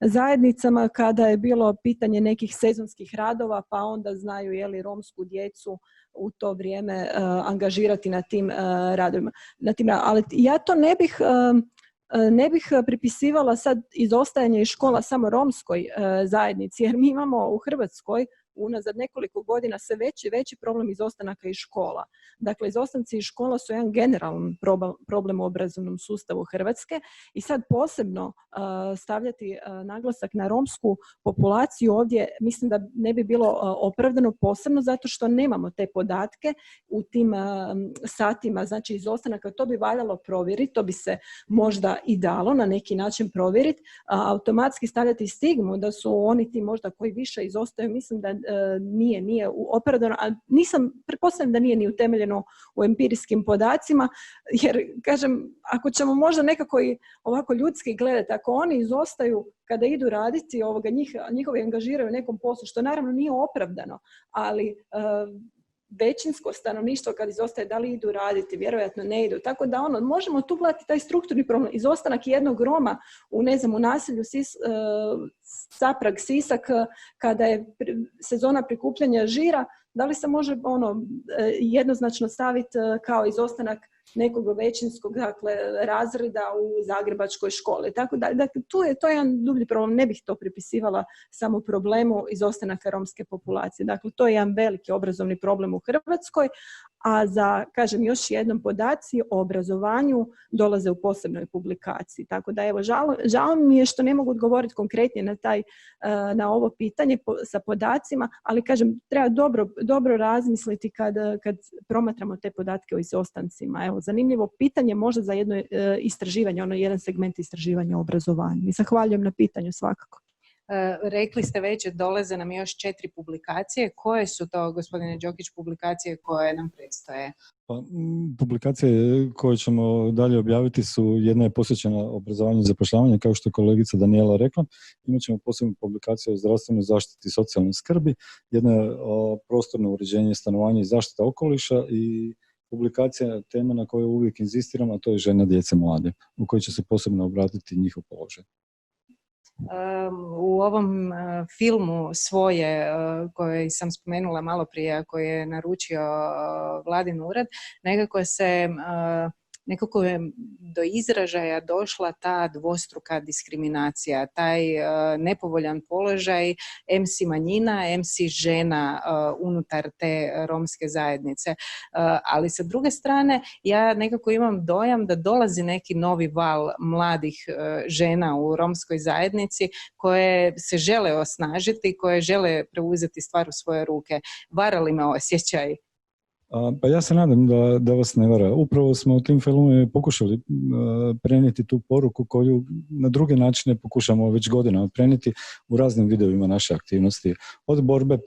zajednicama kada je bilo pitanje nekih sezonskih radova, pa onda znaju je li romsku djecu u to vrijeme angažirati na tim radovima. Ali ja to ne bih pripisivala sad izostajanje iz škola samo romskoj zajednici, jer mi imamo u Hrvatskoj unazad nekoliko godina sve veći problem izostanaka iz škola. Dakle, izostanci iz škola su jedan generalan problem u obrazovnom sustavu Hrvatske i sad posebno stavljati naglasak na romsku populaciju ovdje mislim da ne bi bilo opravdano, posebno zato što nemamo te podatke u tim satima, znači izostanaka. To bi valjalo provjeriti, to bi se možda i dalo na neki način provjeriti, automatski stavljati stigmu da su oni ti možda koji više izostaju, mislim da nije opravdano, a pretpostavljam da nije ni utemeljeno u empirijskim podacima, jer kažem, ako ćemo možda nekako i ovako ljudski gledati, ako oni izostaju kada idu raditi, njihovi angažiraju u nekom poslu, što naravno nije opravdano, ali većinsko stanovništvo kad izostaje, da li idu raditi, vjerojatno ne idu. Tako da možemo tu gledati taj strukturni problem. Izostanak jednog Roma u naselju Saprag, Sisak, kada je sezona prikupljanja žira, da li se može jednoznačno staviti kao izostanak nekog većinskog razreda u zagrebačkoj školi. Tako da, to je jedan dublji problem. Ne bih to pripisivala samo problemu izostanaka romske populacije. Dakle, to je jedan veliki obrazovni problem u Hrvatskoj, a za, kažem, još jednom podaci o obrazovanju dolaze u posebnoj publikaciji. Tako da, evo, žao mi je što ne mogu odgovoriti konkretnije na ovo pitanje sa podacima, ali, kažem, treba dobro razmisliti kad promatramo te podatke o izostancima. Evo, zanimljivo pitanje možda za jedno istraživanje, jedan segment istraživanja o obrazovanju. I zahvaljujem na pitanju svakako. Rekli ste već, dolaze nam još 4 publikacije. Koje su to, gospodine Đokić, publikacije koje nam predstoje? Pa, publikacije koje ćemo dalje objaviti su, jedna je posvećena obrazovanju i zapošljavanju, kao što je kolegica Daniela rekla. Imat ćemo posebnu publikaciju o zdravstvenoj zaštiti i socijalnoj skrbi, jedna je o prostorno uređenje stanovanja i zaštita okoliša i publikacija tema na kojoj uvijek inzistiramo, a to je žene, djece, mlade, u kojoj će se posebno obratiti njihov položaj. U ovom filmu svoje, koji sam spomenula malo prije, koji je naručio Vladin ured, nekako je do izražaja došla ta dvostruka diskriminacija, taj nepovoljan položaj MC manjina, MC žena unutar te romske zajednice. Ali sa druge strane, ja nekako imam dojam da dolazi neki novi val mladih žena u romskoj zajednici koje se žele osnažiti, koje žele preuzeti stvar u svoje ruke. Vara li me osjećaj? Pa ja se nadam da vas ne vara. Upravo smo u tim filmovima pokušali prenijeti tu poruku koju na druge načine pokušamo već godinama prenijeti u raznim videovima naše aktivnosti. Od borbe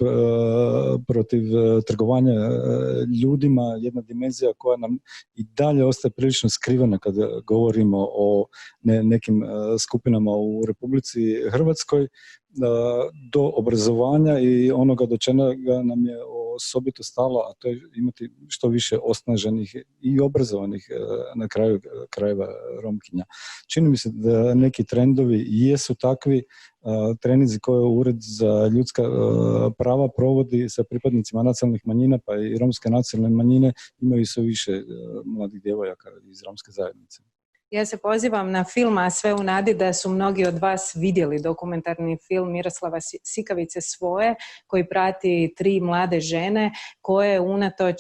protiv trgovanja ljudima, jedna dimenzija koja nam i dalje ostaje prilično skrivena kad govorimo o nekim skupinama u Republici Hrvatskoj, do obrazovanja i onoga do čega nam je osobito stalo, a to je imati što više osnaženih i obrazovanih na kraju krajeva Romkinja. Čini mi se da neki trendovi jesu takvi, treninzi koje Ured za ljudska prava provodi sa pripadnicima nacionalnih manjina, pa i romske nacionalne manjine imaju sve više mladih djevojaka iz romske zajednice. Ja se pozivam na film, a sve u nadi da su mnogi od vas vidjeli dokumentarni film Miroslava Sikavice Svoje, koji prati 3 mlade žene koje unatoč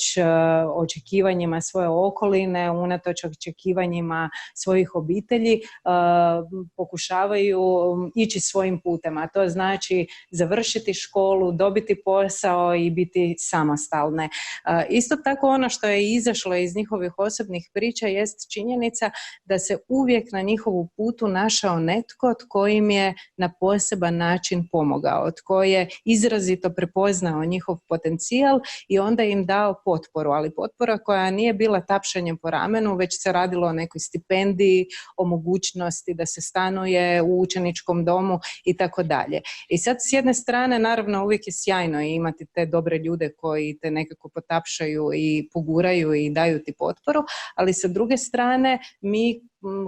očekivanjima svoje okoline, unatoč očekivanjima svojih obitelji pokušavaju ići svojim putem, a to znači završiti školu, dobiti posao i biti samostalne. Isto tako ono što je izašlo iz njihovih osobnih priča jest činjenica da se uvijek na njihovu putu našao netko tko im je na poseban način pomogao, tko je izrazito prepoznao njihov potencijal i onda im dao potporu, ali potpora koja nije bila tapšanjem po ramenu, već se radilo o nekoj stipendiji, o mogućnosti da se stanuje u učeničkom domu i tako dalje. I sad s jedne strane naravno uvijek je sjajno imati te dobre ljude koji te nekako potapšaju i poguraju i daju ti potporu, ali sa druge strane mi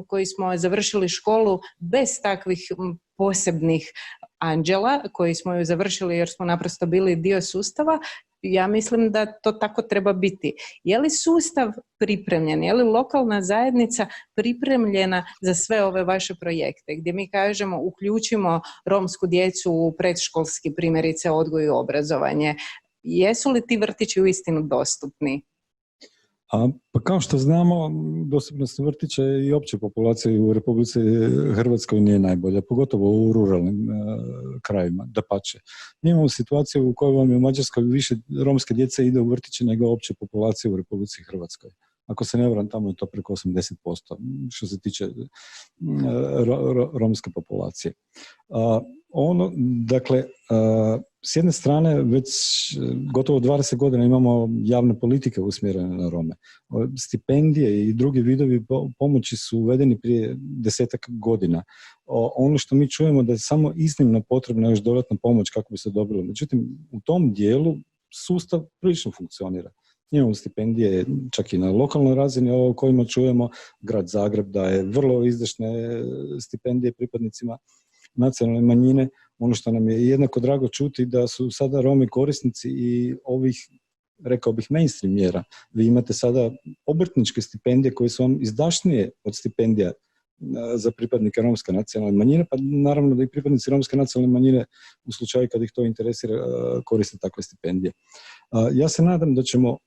koji smo završili školu bez takvih posebnih anđela, koji smo ju završili jer smo naprosto bili dio sustava, ja mislim da to tako treba biti. Je li sustav pripremljen, je li lokalna zajednica pripremljena za sve ove vaše projekte, gdje mi kažemo uključimo romsku djecu u predškolski, primjerice, odgoj i obrazovanje? Jesu li ti vrtići uistinu dostupni? Pa kao što znamo, dostupnost vrtića i opće populacije u Republici Hrvatskoj nije najbolja, pogotovo u ruralnim krajevima, dapače. Mi imamo situaciju u kojoj vam je u Mađarskoj više romske djece ide u vrtiće nego opće populacije u Republici Hrvatskoj. Ako se ne varam, tamo je to preko 80% što se tiče romske populacije. Dakle, s jedne strane već gotovo 20 godina imamo javne politike usmjerene na Rome. Stipendije i drugi vidovi pomoći su uvedeni prije 10-ak godina. Ono što mi čujemo da je samo iznimno potrebna još dodatna pomoć kako bi se dobilo. Međutim, u tom dijelu sustav prilično funkcionira. Imamo stipendije čak i na lokalnoj razini o kojima čujemo. Grad Zagreb daje vrlo izdašne stipendije pripadnicima nacionalne manjine. Ono što nam je jednako drago čuti da su sada Romi korisnici i ovih, rekao bih, mainstream mjera. Vi imate sada obrtničke stipendije koje su vam izdašnije od stipendija za pripadnike romske nacionalne manjine, pa naravno da i pripadnici romske nacionalne manjine u slučaju kad ih to interesira koriste takve stipendije. Ja se nadam da ćemo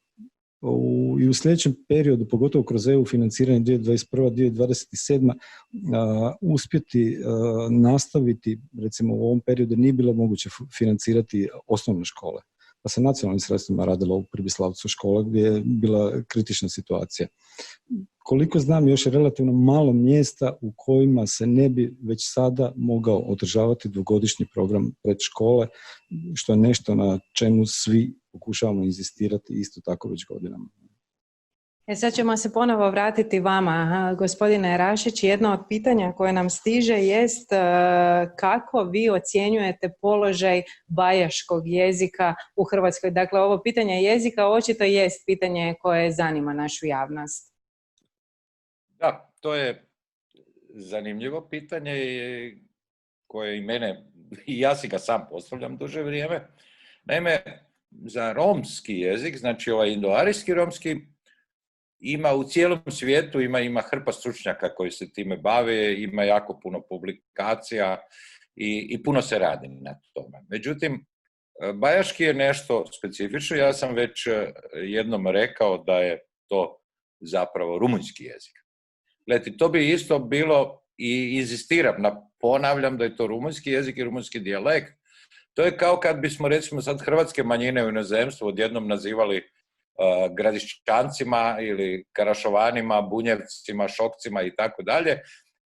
i u sljedećem periodu, pogotovo kroz EU financiranje 2021-2027, uspjeti nastaviti, recimo u ovom periodu nije bilo moguće financirati osnovne škole. pa se nacionalnim sredstvima radilo u Pribislavcu škola gdje je bila kritična situacija. Koliko znam, još je relativno malo mjesta u kojima se ne bi već sada mogao održavati dvogodišnji program predškole, što je nešto na čemu svi pokušavamo inzistirati isto tako već godinama. Sad ćemo se ponovo vratiti vama, gospodine Rašić. Jedno od pitanja koje nam stiže jest kako vi ocjenjujete položaj bajaškog jezika u Hrvatskoj. Dakle, ovo pitanje jezika očito jest pitanje koje zanima našu javnost. Da, to je zanimljivo pitanje koje i mene, i ja si ga sam postavljam duže vrijeme. Naime, za romski jezik, znači ovaj indoarijski romski, ima u cijelom svijetu, ima hrpa stručnjaka koji se time bave, ima jako puno publikacija i puno se radi na tome. Međutim, bajaški je nešto specifično. Ja sam već jednom rekao da je to zapravo rumunjski jezik. Gledajte, to bi isto bilo, i inzistiram, ponavljam da je to rumunjski jezik i rumunjski dijalekt. To je kao kad bismo, recimo, sad hrvatske manjine u inozemstvu odjednom nazivali Gradišćancima ili Karašovanima, Bunjevcima, Šokcima i tako dalje,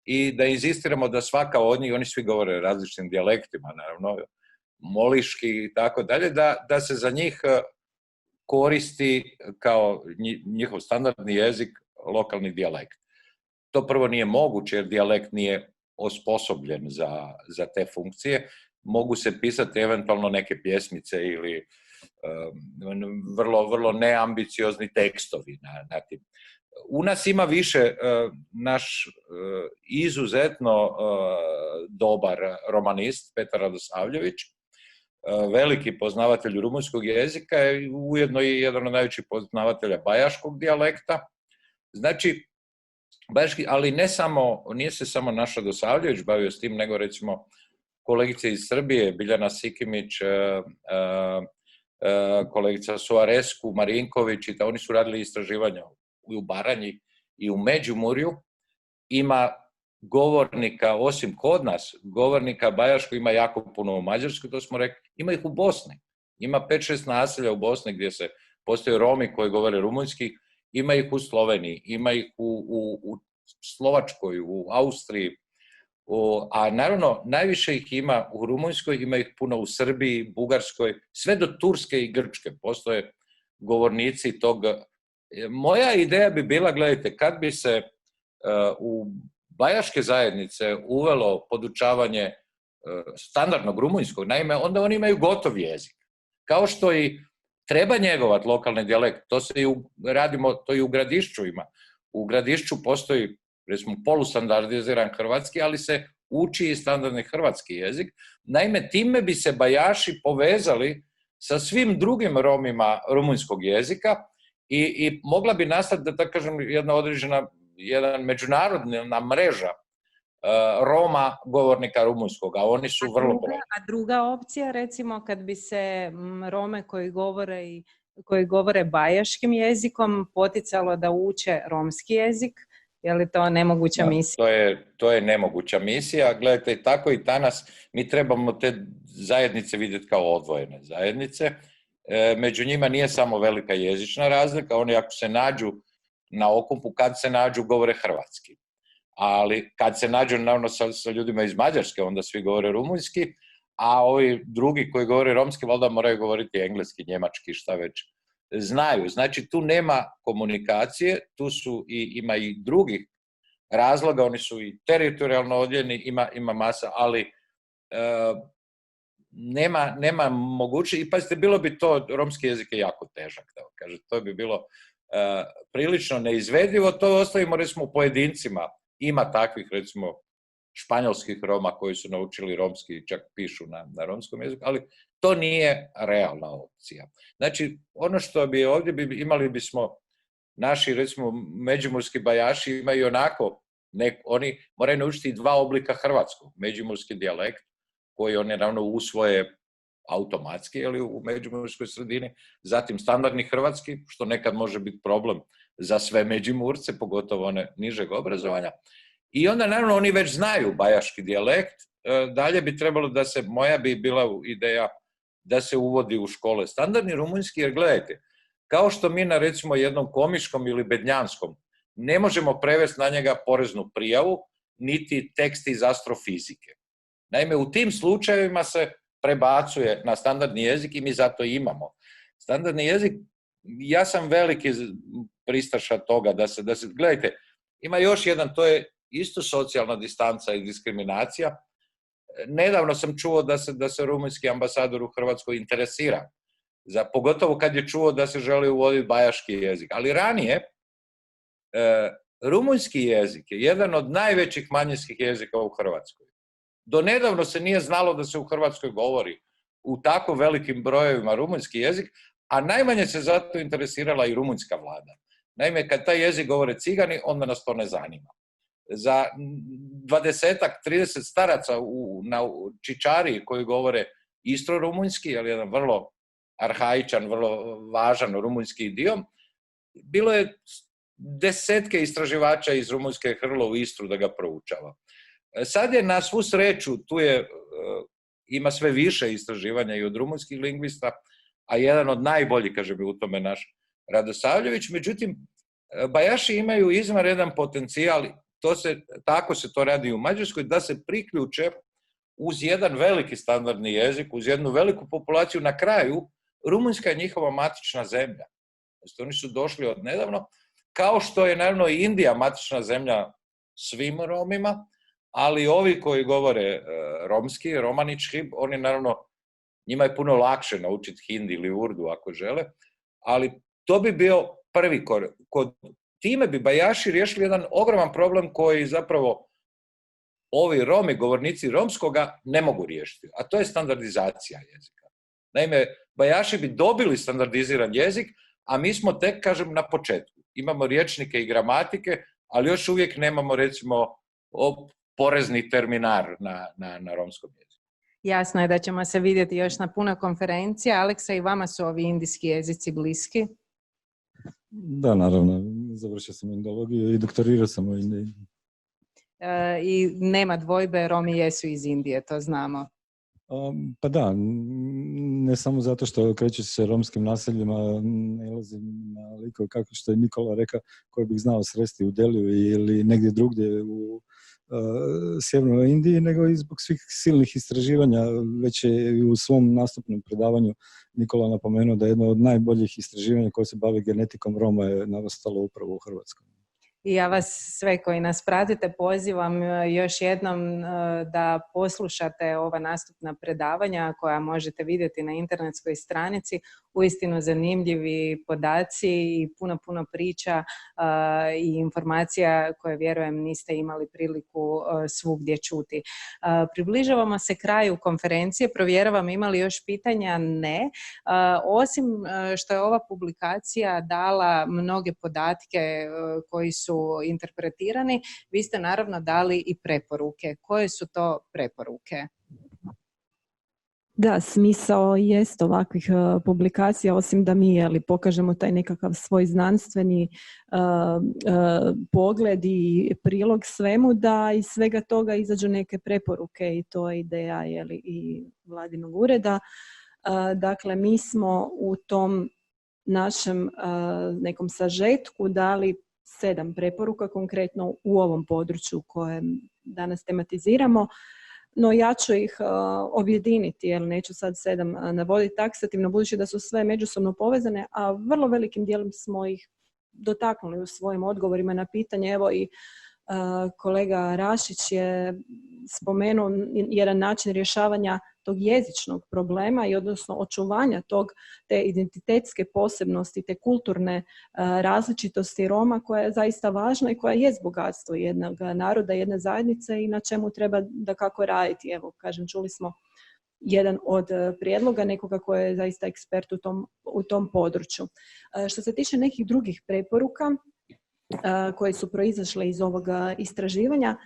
i da inzistiramo da svaka od njih, oni svi govore različitim dijalektima, naravno, moliški i tako dalje, da se za njih koristi kao njihov standardni jezik lokalni dijalekt. To prvo nije moguće jer dijalekt nije osposobljen za te funkcije. Mogu se pisati eventualno neke pjesmice ili vrlo, vrlo neambiciozni tekstovi na tim. U nas ima više naš izuzetno dobar romanist Petar Radosavljević, veliki poznavatelj rumunjskog jezika i ujedno i jedan od najvećih poznavatelja bajaškog dijalekta. Znači, bajaški, ali nije se samo naš Radosavljević bavio s tim, nego recimo kolegice iz Srbije, Biljana Sikimić, kolegica Suaresku, Marinković, i oni su radili istraživanja u Baranji i u Međimurju. Ima govornika, osim kod nas, govornika bajaškog ima jako puno u Mađarskoj, to smo rekli, ima ih u Bosni. Ima 5-6 naselja u Bosni gdje postoje Romi koji govore rumunjski, ima ih u Sloveniji, ima ih u Slovačkoj, u Austriji, a naravno najviše ih ima u Rumunjskoj, ima ih puno u Srbiji, Bugarskoj, sve do Turske i Grčke postoje govornici tog. Moja ideja bi bila, gledajte, kad bi se u bajaške zajednice uvelo podučavanje standardnog rumunjskog, naime, onda oni imaju gotov jezik. Kao što i treba njegovati lokalni dijalekt, to se radimo, to i u Gradišću ima. U Gradišću postoji, recimo, polustandardiziran hrvatski, ali se uči i standardni hrvatski jezik. Naime, time bi se bajaši povezali sa svim drugim Romima rumunjskog jezika i mogla bi nastati, da tako kažem, jedna međunarodna mreža Roma govornika rumunjskog, a oni su vrlo brojni. A druga opcija, recimo, kad bi se Rome koji govore bajaškim jezikom poticalo da uče romski jezik, je li to nemoguća misija? To je nemoguća misija. Gledajte, tako i danas mi trebamo te zajednice vidjeti kao odvojene zajednice. Među njima nije samo velika jezična razlika, oni ako se nađu na okupu, kad se nađu, govore hrvatski. Ali kad se nađu, naravno, sa ljudima iz Mađarske, onda svi govore rumunjski, a ovi drugi koji govore romski, valjda moraju govoriti engleski, njemački, šta već znaju. Znači, tu nema komunikacije, tu ima i drugih razloga, oni su i teritorijalno odjeljeni, ima masa, ali nema moguće. I pazite, bilo bi to, romski jezik je jako težak, da kaže, to bi bilo prilično neizvedivo, to ostavimo, recimo, pojedincima. Ima takvih, recimo, španjolskih Roma koji su naučili romski i čak pišu na romskom jeziku, ali to nije realna opcija. Znači, ono što bi ovdje imali bismo naši, recimo, međimurski bajaši imaju onako, oni moraju naučiti 2 oblika hrvatskog, međimurski dijalekt, koji oni naravno usvoje automatski, ali u međimurskoj sredini, zatim standardni hrvatski, što nekad može biti problem za sve Međimurce, pogotovo one nižeg obrazovanja. I onda, naravno, oni već znaju bajaški dijalekt. Dalje bi trebalo moja bi bila ideja da se uvodi u škole standardni rumunjski, jer gledajte, kao što mi na recimo jednom komiškom ili bednjanskom ne možemo prevesti na njega poreznu prijavu, niti tekst iz astrofizike. Naime, u tim slučajevima se prebacuje na standardni jezik i mi zato imamo. Standardni jezik, ja sam veliki pristaša toga da se gledajte, ima još jedan, to je isto socijalna distanca i diskriminacija. Nedavno sam čuo da se rumunjski ambasador u Hrvatskoj interesira, pogotovo kad je čuo da se želi uvoditi bajaški jezik. Ali ranije, rumunjski jezik je jedan od najvećih manjinskih jezika u Hrvatskoj. Do nedavno se nije znalo da se u Hrvatskoj govori u tako velikim brojevima rumunjski jezik, a najmanje se zato interesirala i rumunjska vlada. Naime, kad taj jezik govore Cigani, onda nas to ne zanima. Za 20-ak, 30 staraca na Čičariji koji govore istro-rumunjski, jer je jedan vrlo arhaičan, vrlo važan rumunjski dio, bilo je desetke istraživača iz Rumunjske hrlo u Istru da ga proučava. Sad je na svu sreću, ima sve više istraživanja i od rumunjskih lingvista, a jedan od najboljih, kaže bi u tome naš Radosavljević. Međutim, bajaši imaju izvanredan potencijal, tako se to radi u Mađarskoj, da se priključe uz jedan veliki standardni jezik, uz jednu veliku populaciju. Na kraju, Rumunjska je njihova matična zemlja. Oni su došli od nedavno, kao što je naravno i Indija matična zemlja svim Romima, ali ovi koji govore romski, romanički, oni naravno, njima je puno lakše naučiti hindi ili urdu ako žele, ali to bi bio prvi korak. Time bi bajaši riješili jedan ogroman problem koji zapravo ovi Romi, govornici romskoga, ne mogu riješiti, a to je standardizacija jezika. Naime, bajaši bi dobili standardiziran jezik, a mi smo tek, kažem, na početku. Imamo rječnike i gramatike, ali još uvijek nemamo, recimo, porezni terminar na romskom jeziku. Jasno je da ćemo se vidjeti još na puno konferencija. Aleksa, i vama su ovi indijski jezici bliski? Da, naravno. Završio sam indologiju i doktorirao sam u Indiji. I nema dvojbe, Romi jesu iz Indije, to znamo. Pa da, ne samo zato što krećući se romskim naseljima nalazim na likove kako što je Nikola rekao, koji bih znao sresti u Deliju ili negdje drugdje u sjevernoj Indiji, nego i zbog svih silnih istraživanja. Već je u svom nastupnom predavanju Nikola napomenuo da je jedno od najboljih istraživanja koje se bavi genetikom Roma je nastalo upravo u Hrvatskoj. I ja vas sve koji nas pratite pozivam još jednom da poslušate ova nastupna predavanja koja možete vidjeti na internetskoj stranici. Uistinu zanimljivi podaci i puno priča i informacija koje vjerujem niste imali priliku svugdje čuti. Približavamo se kraju konferencije. Provjeravam ima li još pitanja? Ne. Osim što je ova publikacija dala mnoge podatke koji su interpretirani, vi ste naravno dali i preporuke. Koje su to preporuke? Da, smisao jest ovakvih publikacija, osim da mi pokažemo taj nekakav svoj znanstveni pogled i prilog svemu, da iz svega toga izađu neke preporuke i to je ideja i vladinog ureda. Dakle, mi smo u tom našem nekom sažetku dali 7 preporuka, konkretno u ovom području koje danas tematiziramo. No ja ću ih objediniti, jer neću sad 7 navoditi taksativno, budući da su sve međusobno povezane, a vrlo velikim dijelom smo ih dotaknuli u svojim odgovorima na pitanje. Evo i kolega Rašić je spomenuo jedan način rješavanja tog jezičnog problema i odnosno očuvanja te identitetske posebnosti, te kulturne različitosti Roma koja je zaista važna i koja je bogatstvo jednog naroda, jedne zajednice i na čemu treba da kako raditi. Evo, kažem, čuli smo jedan od prijedloga nekoga koji je zaista ekspert u tom području. Što se tiče nekih drugih preporuka koje su proizašle iz ovoga istraživanja,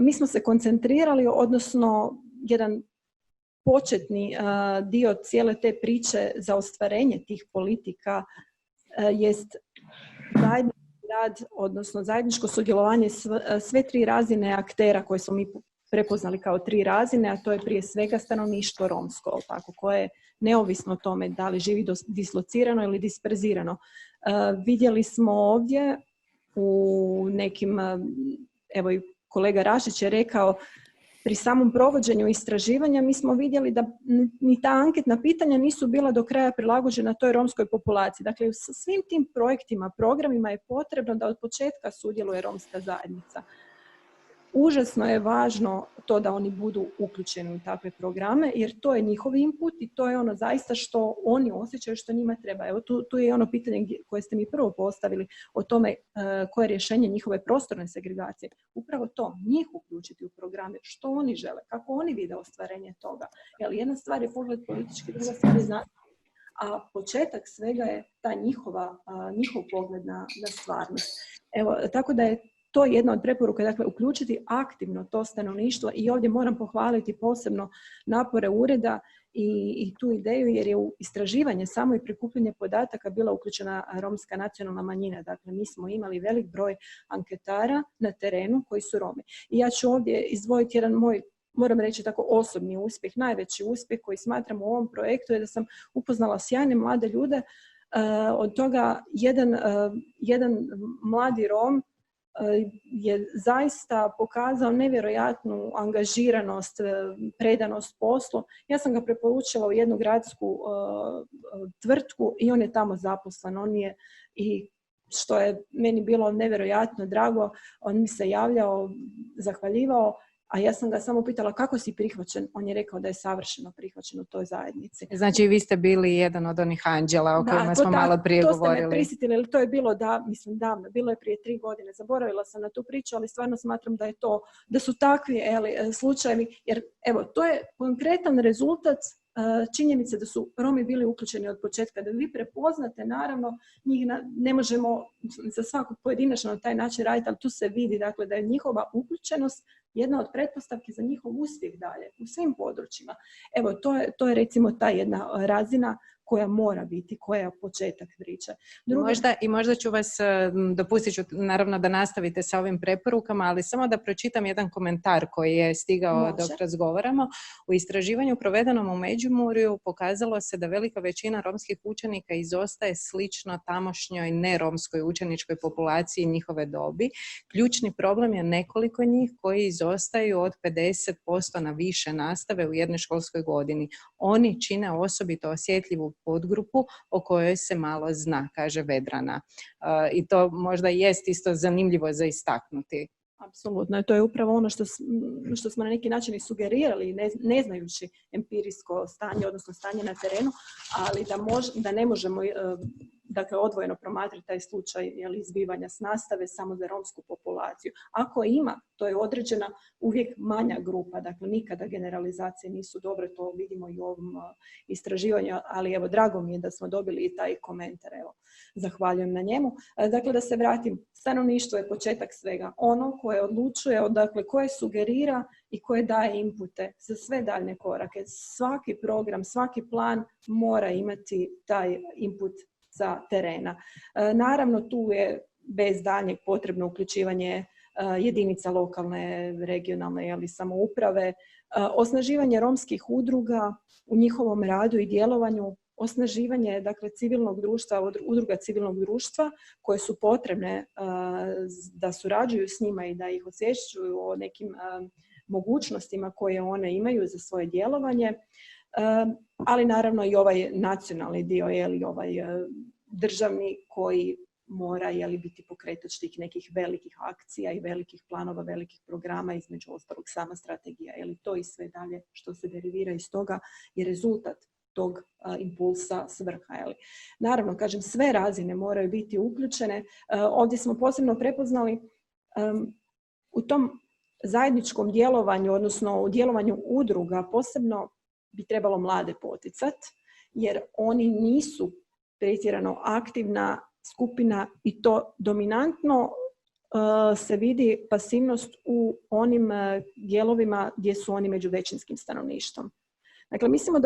mi smo se koncentrirali, odnosno jedan početni dio cijele te priče za ostvarenje tih politika jest zajednički rad, odnosno zajedničko sudjelovanje sve 3 razine aktera koje smo mi prepoznali kao 3 razine, a to je prije svega stanovništvo romsko, tako, koje neovisno o tome da li živi dislocirano ili disperzirano. Vidjeli smo ovdje u nekim, evo i kolega Rašić je rekao, pri samom provođenju istraživanja mi smo vidjeli da ni ta anketna pitanja nisu bila do kraja prilagođena toj romskoj populaciji. Dakle, sa svim tim projektima, programima je potrebno da od početka sudjeluje romska zajednica. Užasno je važno to da oni budu uključeni u takve programe, jer to je njihov input i to je ono zaista što oni osjećaju, što njima treba. Evo tu je ono pitanje koje ste mi prvo postavili o tome koje je rješenje njihove prostorne segregacije. Upravo to, njih uključiti u programe, što oni žele, kako oni vide ostvarenje toga. Jer jedna stvar je pogled politički, druga stvar je znanstveni. A početak svega je ta njihov pogled na stvarnost. Evo, tako da je to je jedna od preporuka, dakle, uključiti aktivno to stanovništvo i ovdje moram pohvaliti posebno napore ureda i tu ideju, jer je u istraživanje samo i prikupljanje podataka bila uključena romska nacionalna manjina. Dakle, mi smo imali velik broj anketara na terenu koji su Romi. I ja ću ovdje izdvojiti jedan moj, moram reći tako, osobni uspjeh, najveći uspjeh koji smatram u ovom projektu je da sam upoznala sjajne mlade ljude. Od toga jedan mladi Rom je zaista pokazao nevjerojatnu angažiranost, predanost poslu. Ja sam ga preporučila u jednu gradsku tvrtku i on je tamo zaposlen. On je, i što je meni bilo nevjerojatno drago, on mi se javljao, zahvaljivao, a ja sam ga samo pitala kako si prihvaćen. On je rekao da je savršeno prihvaćen u toj zajednici. Znači vi ste bili jedan od onih anđela o kojima smo malo prije govorili. To ste me prisjetili, ali to je bilo davno, bilo je prije 3 godine. Zaboravila sam na tu priču, ali stvarno smatram da su takvi slučajevi, jer evo, to je konkretan rezultat činjenice da su Romi bili uključeni od početka, da vi prepoznate, naravno, njih ne možemo za svakog pojedinačno na taj način raditi, ali tu se vidi, dakle, da je njihova uključenost jedna od pretpostavki za njihov uspjeh dalje u svim područjima. Evo, to je recimo ta jedna razina koja mora biti, koja je početak priče. Možda ću vas, dopustit ću naravno da nastavite sa ovim preporukama, ali samo da pročitam jedan komentar koji je stigao dok razgovaramo. U istraživanju provedenom u Međimurju pokazalo se da velika većina romskih učenika izostaje slično tamošnjoj neromskoj učeničkoj populaciji njihove dobi. Ključni problem je nekoliko njih koji izostaju od 50% na više nastave u jednoj školskoj godini. Oni čine osobito osjetljivu podgrupu o kojoj se malo zna, kaže Vedrana. I to možda jest isto zanimljivo za istaknuti. Apsolutno, to je upravo ono što smo na neki način i sugerirali, ne znajući empirijsko stanje, odnosno stanje na terenu, ali da ne možemo dakle, odvojeno promatrati taj slučaj izbivanja s nastave samo za romsku populaciju. Ako ima, to je određena uvijek manja grupa, dakle nikada generalizacije nisu dobre, to vidimo i u ovom istraživanju, ali evo, drago mi je da smo dobili i taj komentar, evo, zahvaljujem na njemu. Dakle, da se vratim, stanovništvo je početak svega, ono koje odlučuje, dakle, koje sugerira i koje daje inpute za sve daljne korake. Svaki program, svaki plan mora imati taj input sa terena. Naravno, tu je bez daljnjeg potrebno uključivanje jedinica lokalne, regionalne samouprave, osnaživanje romskih udruga u njihovom radu i djelovanju, osnaživanje, dakle, civilnog društva, udruga civilnog društva koje su potrebne da surađuju s njima i da ih osvješćuju o nekim mogućnostima koje one imaju za svoje djelovanje, ali naravno i ovaj nacionalni dio, ovaj državni koji mora biti pokretač tih nekih velikih akcija i velikih planova, velikih programa, između ostalog sama strategija. To i sve dalje što se derivira iz toga je rezultat tog impulsa svrha. Naravno, kažem, sve razine moraju biti uključene. Ovdje smo posebno prepoznali u tom zajedničkom djelovanju, odnosno u djelovanju udruga, posebno bi trebalo mlade poticati, jer oni nisu pretjerano aktivna skupina i to dominantno se vidi pasivnost u onim dijelovima gdje su oni među većinskim stanovništvom. Dakle, mislimo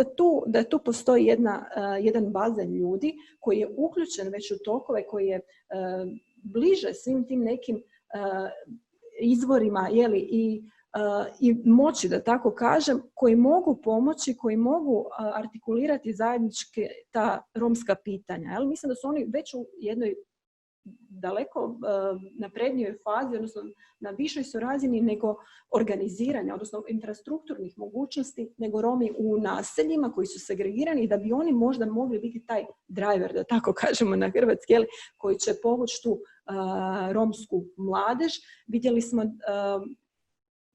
da tu postoji jedan bazen ljudi koji je uključen već u tokove, koji je bliže svim tim nekim izvorima i i moći, da tako kažem, koji mogu pomoći, koji mogu artikulirati zajedničke ta romska pitanja. Jel? Mislim da su oni već u jednoj daleko naprednijoj fazi, odnosno na višoj su razini nego organiziranja, odnosno infrastrukturnih mogućnosti, nego Romi u naseljima koji su segregirani i da bi oni možda mogli biti taj driver, da tako kažemo na hrvatski, koji će povući tu romsku mladež. Vidjeli smo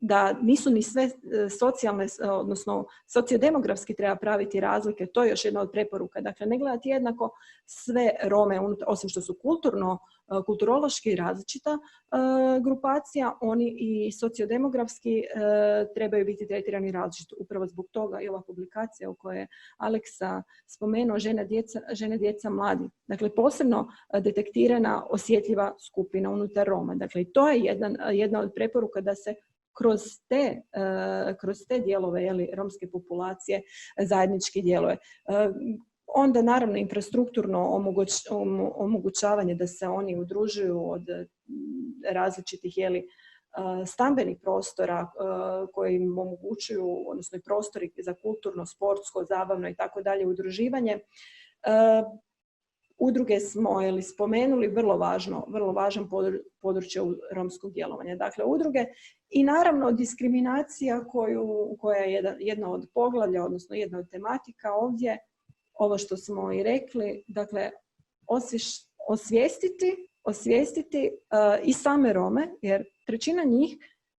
da nisu ni sve socijalne, odnosno sociodemografski treba praviti razlike, to je još jedna od preporuka. Dakle, ne gledati jednako sve Rome, osim što su kulturološki različita grupacija, oni i sociodemografski trebaju biti tretirani različito. Upravo zbog toga i ova publikacija u kojoj je Aleksa spomenuo žene, djeca, mladi. Dakle, posebno detektirana osjetljiva skupina unutar Roma. Dakle, to je jedna od preporuka da se kroz te dijelove romske populacije zajednički djeluje. Onda naravno infrastrukturno omogućavanje da se oni udružuju od različitih stambenih prostora koji im omogućuju, odnosno i prostori za kulturno, sportsko, zabavno i tako dalje udruživanje. Udruge smo spomenuli, vrlo važan područje romskog djelovanja. Dakle, udruge i naravno diskriminacija koja je jedna od poglavlja, odnosno jedna od tematika ovdje, ovo što smo i rekli, dakle, osvijestiti i same Rome, jer trećina njih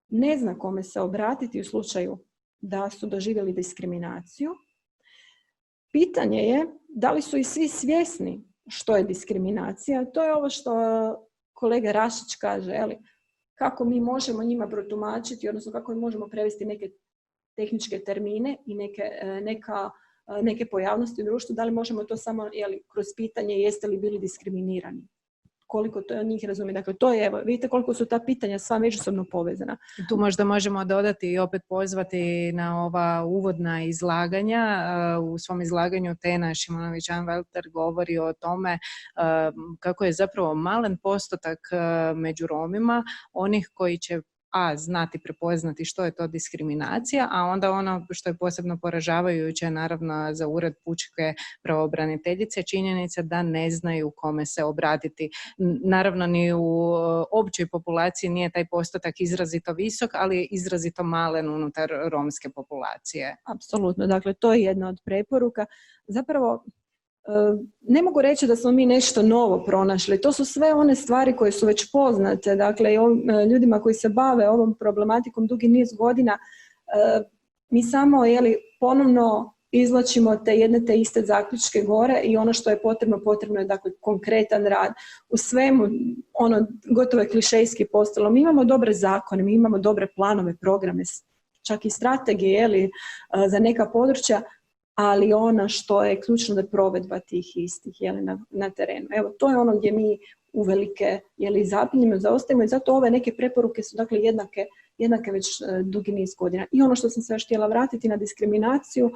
ne zna kome se obratiti u slučaju da su doživjeli diskriminaciju. Pitanje je da li su i svi svjesni što je diskriminacija. To je ovo što kolega Rašić kaže, kako mi možemo njima protumačiti, odnosno kako mi možemo prevesti neke tehničke termine i neke pojavnosti u društvu, da li možemo to samo kroz pitanje jeste li bili diskriminirani. Koliko to njih razumije. Dakle, to je, vidite koliko su ta pitanja sva međusobno povezana. Tu možda možemo dodati i opet pozvati na ova uvodna izlaganja. U svom izlaganju Tena Šimonović-Anwalter govori o tome kako je zapravo malen postotak među Romima onih koji će znati prepoznati što je to diskriminacija, a onda ono što je posebno poražavajuće naravno za ured pučke pravobraniteljice činjenica da ne znaju kome se obratiti. Naravno ni u općoj populaciji nije taj postotak izrazito visok, ali je izrazito malen unutar romske populacije. Apsolutno, dakle to je jedna od preporuka. Zapravo ne mogu reći da smo mi nešto novo pronašli. To su sve one stvari koje su već poznate. Dakle, ljudima koji se bave ovom problematikom dugi niz godina, mi samo ponovno izvlačimo te iste zaključke gore i ono što je potrebno je dakle konkretan rad. U svemu, gotovo je klišejski postalo. Mi imamo dobre zakone, mi imamo dobre planove, programe, čak i strategije za neka područja, ali ono što je ključno da je provedba tih istih na terenu. Evo, to je ono gdje mi uvelike zapinjemo, zaostajemo i zato ove neke preporuke su dakle jednake već dugi niz godina. I ono što sam se još htjela vratiti na diskriminaciju,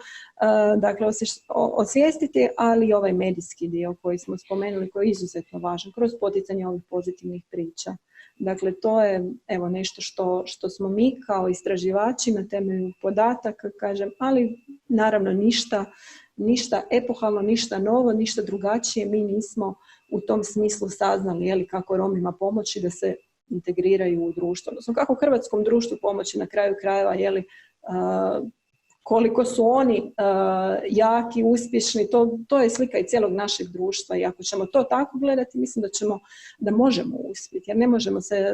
dakle osvijestiti, ali i ovaj medijski dio koji smo spomenuli, koji je izuzetno važan kroz poticanje ovih pozitivnih priča. Dakle, to je nešto što smo mi kao istraživači na temelju podataka, kažem, ali naravno ništa epohalno, ništa novo, ništa drugačije. Mi nismo u tom smislu saznali kako Romima pomoći da se integriraju u društvo, odnosno kako hrvatskom društvu pomoći na kraju krajeva, koliko su oni jaki, uspješni, to je slika i cijelog našeg društva i ako ćemo to tako gledati, mislim da možemo uspjeti, jer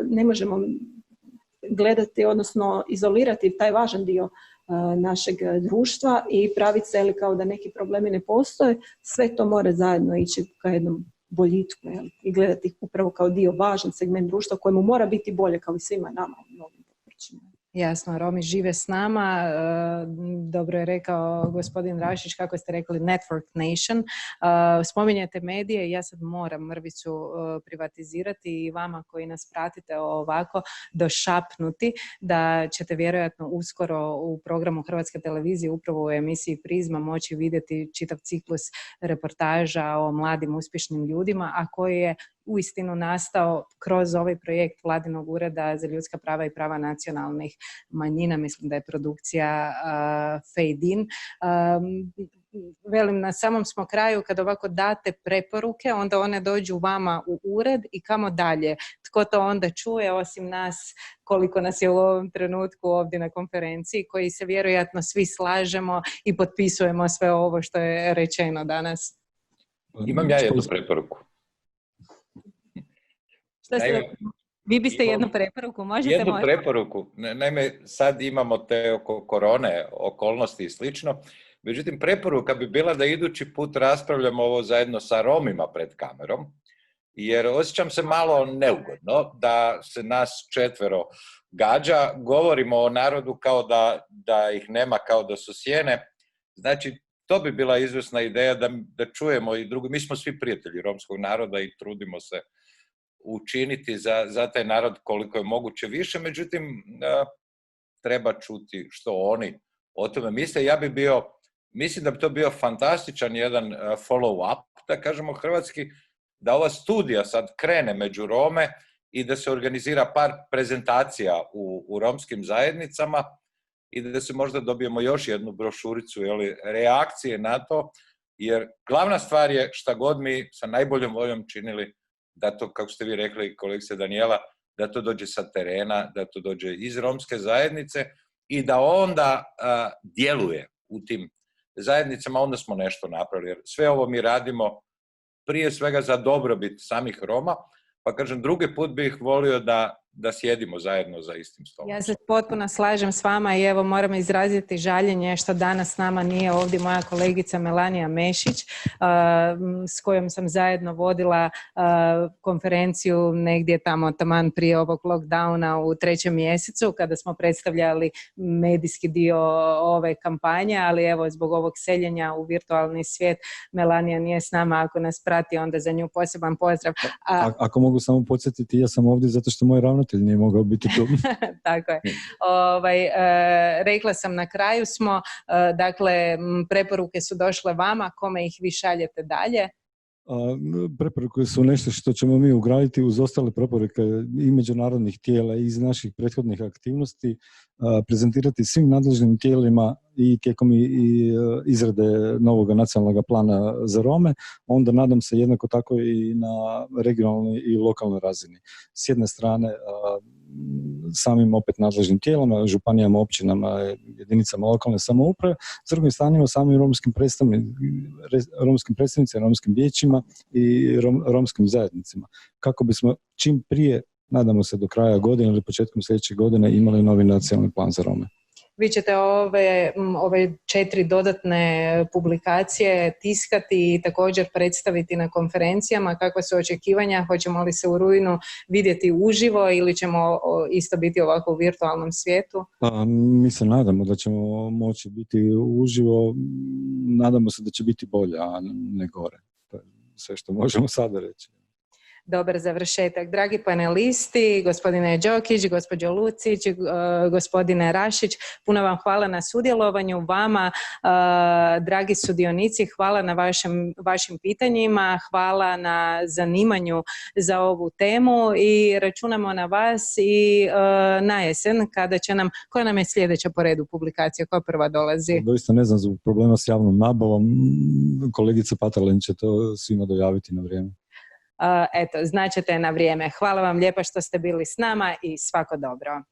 ne možemo gledati, odnosno izolirati taj važan dio našeg društva i praviti se kao da neki problemi ne postoje, sve to mora zajedno ići ka jednom boljitku i gledati ih upravo kao dio važan segment društva kojemu mora biti bolje kao i svima nama u mnogim područjima. Jasno, Romi žive s nama. Dobro je rekao gospodin Rašić, kako ste rekli, network nation. Spominjete medije i ja sad moram mrvicu privatizirati i vama koji nas pratite ovako došapnuti da ćete vjerojatno uskoro u programu Hrvatske televizije upravo u emisiji Prizma moći vidjeti čitav ciklus reportaža o mladim uspješnim ljudima, a koji je uistinu nastao kroz ovaj projekt Vladinog ureda za ljudska prava i prava nacionalnih manjina. Mislim da je produkcija Fade In. Velim, na samom smo kraju, kad ovako date preporuke, onda one dođu vama u ured i kamo dalje. Tko to onda čuje, osim nas, koliko nas je u ovom trenutku ovdje na konferenciji, koji se vjerojatno svi slažemo i potpisujemo sve ovo što je rečeno danas. Imam ja jednu preporuku. Vi biste jednu preporuku, možete? Jednu preporuku. Naime, sad imamo te oko korone, okolnosti i slično. Međutim, preporuka bi bila da idući put raspravljamo ovo zajedno sa Romima pred kamerom, jer osjećam se malo neugodno da se nas 4 gađa, govorimo o narodu kao da ih nema, kao da su sjene. Znači, to bi bila izvrsna ideja da čujemo i drugo. Mi smo svi prijatelji romskog naroda i trudimo se učiniti za taj narod koliko je moguće više, međutim, treba čuti što oni o tome misle. Mislim da bi to bio fantastičan jedan follow-up, da kažemo hrvatski, da ova studija sad krene među Rome i da se organizira par prezentacija u romskim zajednicama i da se možda dobijemo još jednu brošuricu reakcije na to, jer glavna stvar je šta god mi sa najboljom voljom činili, da to, kako ste vi rekli, kolegice Danijela, da to dođe sa terena, da to dođe iz romske zajednice i da onda djeluje u tim zajednicama, onda smo nešto napravili. Jer sve ovo mi radimo prije svega za dobrobit samih Roma, pa kažem, drugi put bih volio da sjedimo zajedno za istim stolom. Ja se potpuno slažem s vama i evo moram izraziti žaljenje što danas s nama nije ovdje moja kolegica Melanija Mešić, s kojom sam zajedno vodila konferenciju negdje tamo taman prije ovog lockdowna u 3. mjesecu kada smo predstavljali medijski dio ove kampanje, ali evo zbog ovog seljenja u virtualni svijet Melanija nije s nama. Ako nas prati, onda za nju poseban pozdrav. Ako mogu samo podsjetiti, ja sam ovdje zato što moj ravnatelj nije mogao biti tu. Tako je. Rekla sam, na kraju smo, dakle, preporuke su došle vama, kome ih vi šaljete dalje? Preporuke su nešto što ćemo mi ugraditi uz ostale preporuke i međunarodnih tijela i iz naših prethodnih aktivnosti, prezentirati svim nadležnim tijelima i tijekom izrade novog nacionalnog plana za Rome, onda nadam se jednako tako i na regionalnoj i lokalnoj razini. S jedne strane samim opet nadležnim tijelama, županijama, općinama, jedinicama lokalne samouprave, s drugim stranima samim romskim predstavnicima, romskim vijećima i romskim zajednicima. Kako bismo čim prije, nadamo se do kraja godine ili početkom sljedeće godine, imali novi nacionalni plan za Rome. Vi ćete ove 4 dodatne publikacije tiskati i također predstaviti na konferencijama. Kakva su očekivanja? Hoćemo li se u rujnu vidjeti uživo ili ćemo isto biti ovako u virtualnom svijetu? Mi se nadamo da ćemo moći biti uživo. Nadamo se da će biti bolje, a ne gore. To je sve što možemo sada reći. Dobar završetak. Dragi panelisti, gospodine Đokić, gospođo Lucić, gospodine Rašić, puno vam hvala na sudjelovanju. Vama, dragi sudionici, hvala na vašim pitanjima, hvala na zanimanju za ovu temu i računamo na vas i na jesen koja nam je sljedeća po redu publikacija, koja prva dolazi? Doista ne znam, zbog problema s javnom nabavom, kolegica Patalin će to svima dojaviti na vrijeme. Eto, značite na vrijeme. Hvala vam lijepa što ste bili s nama i svako dobro.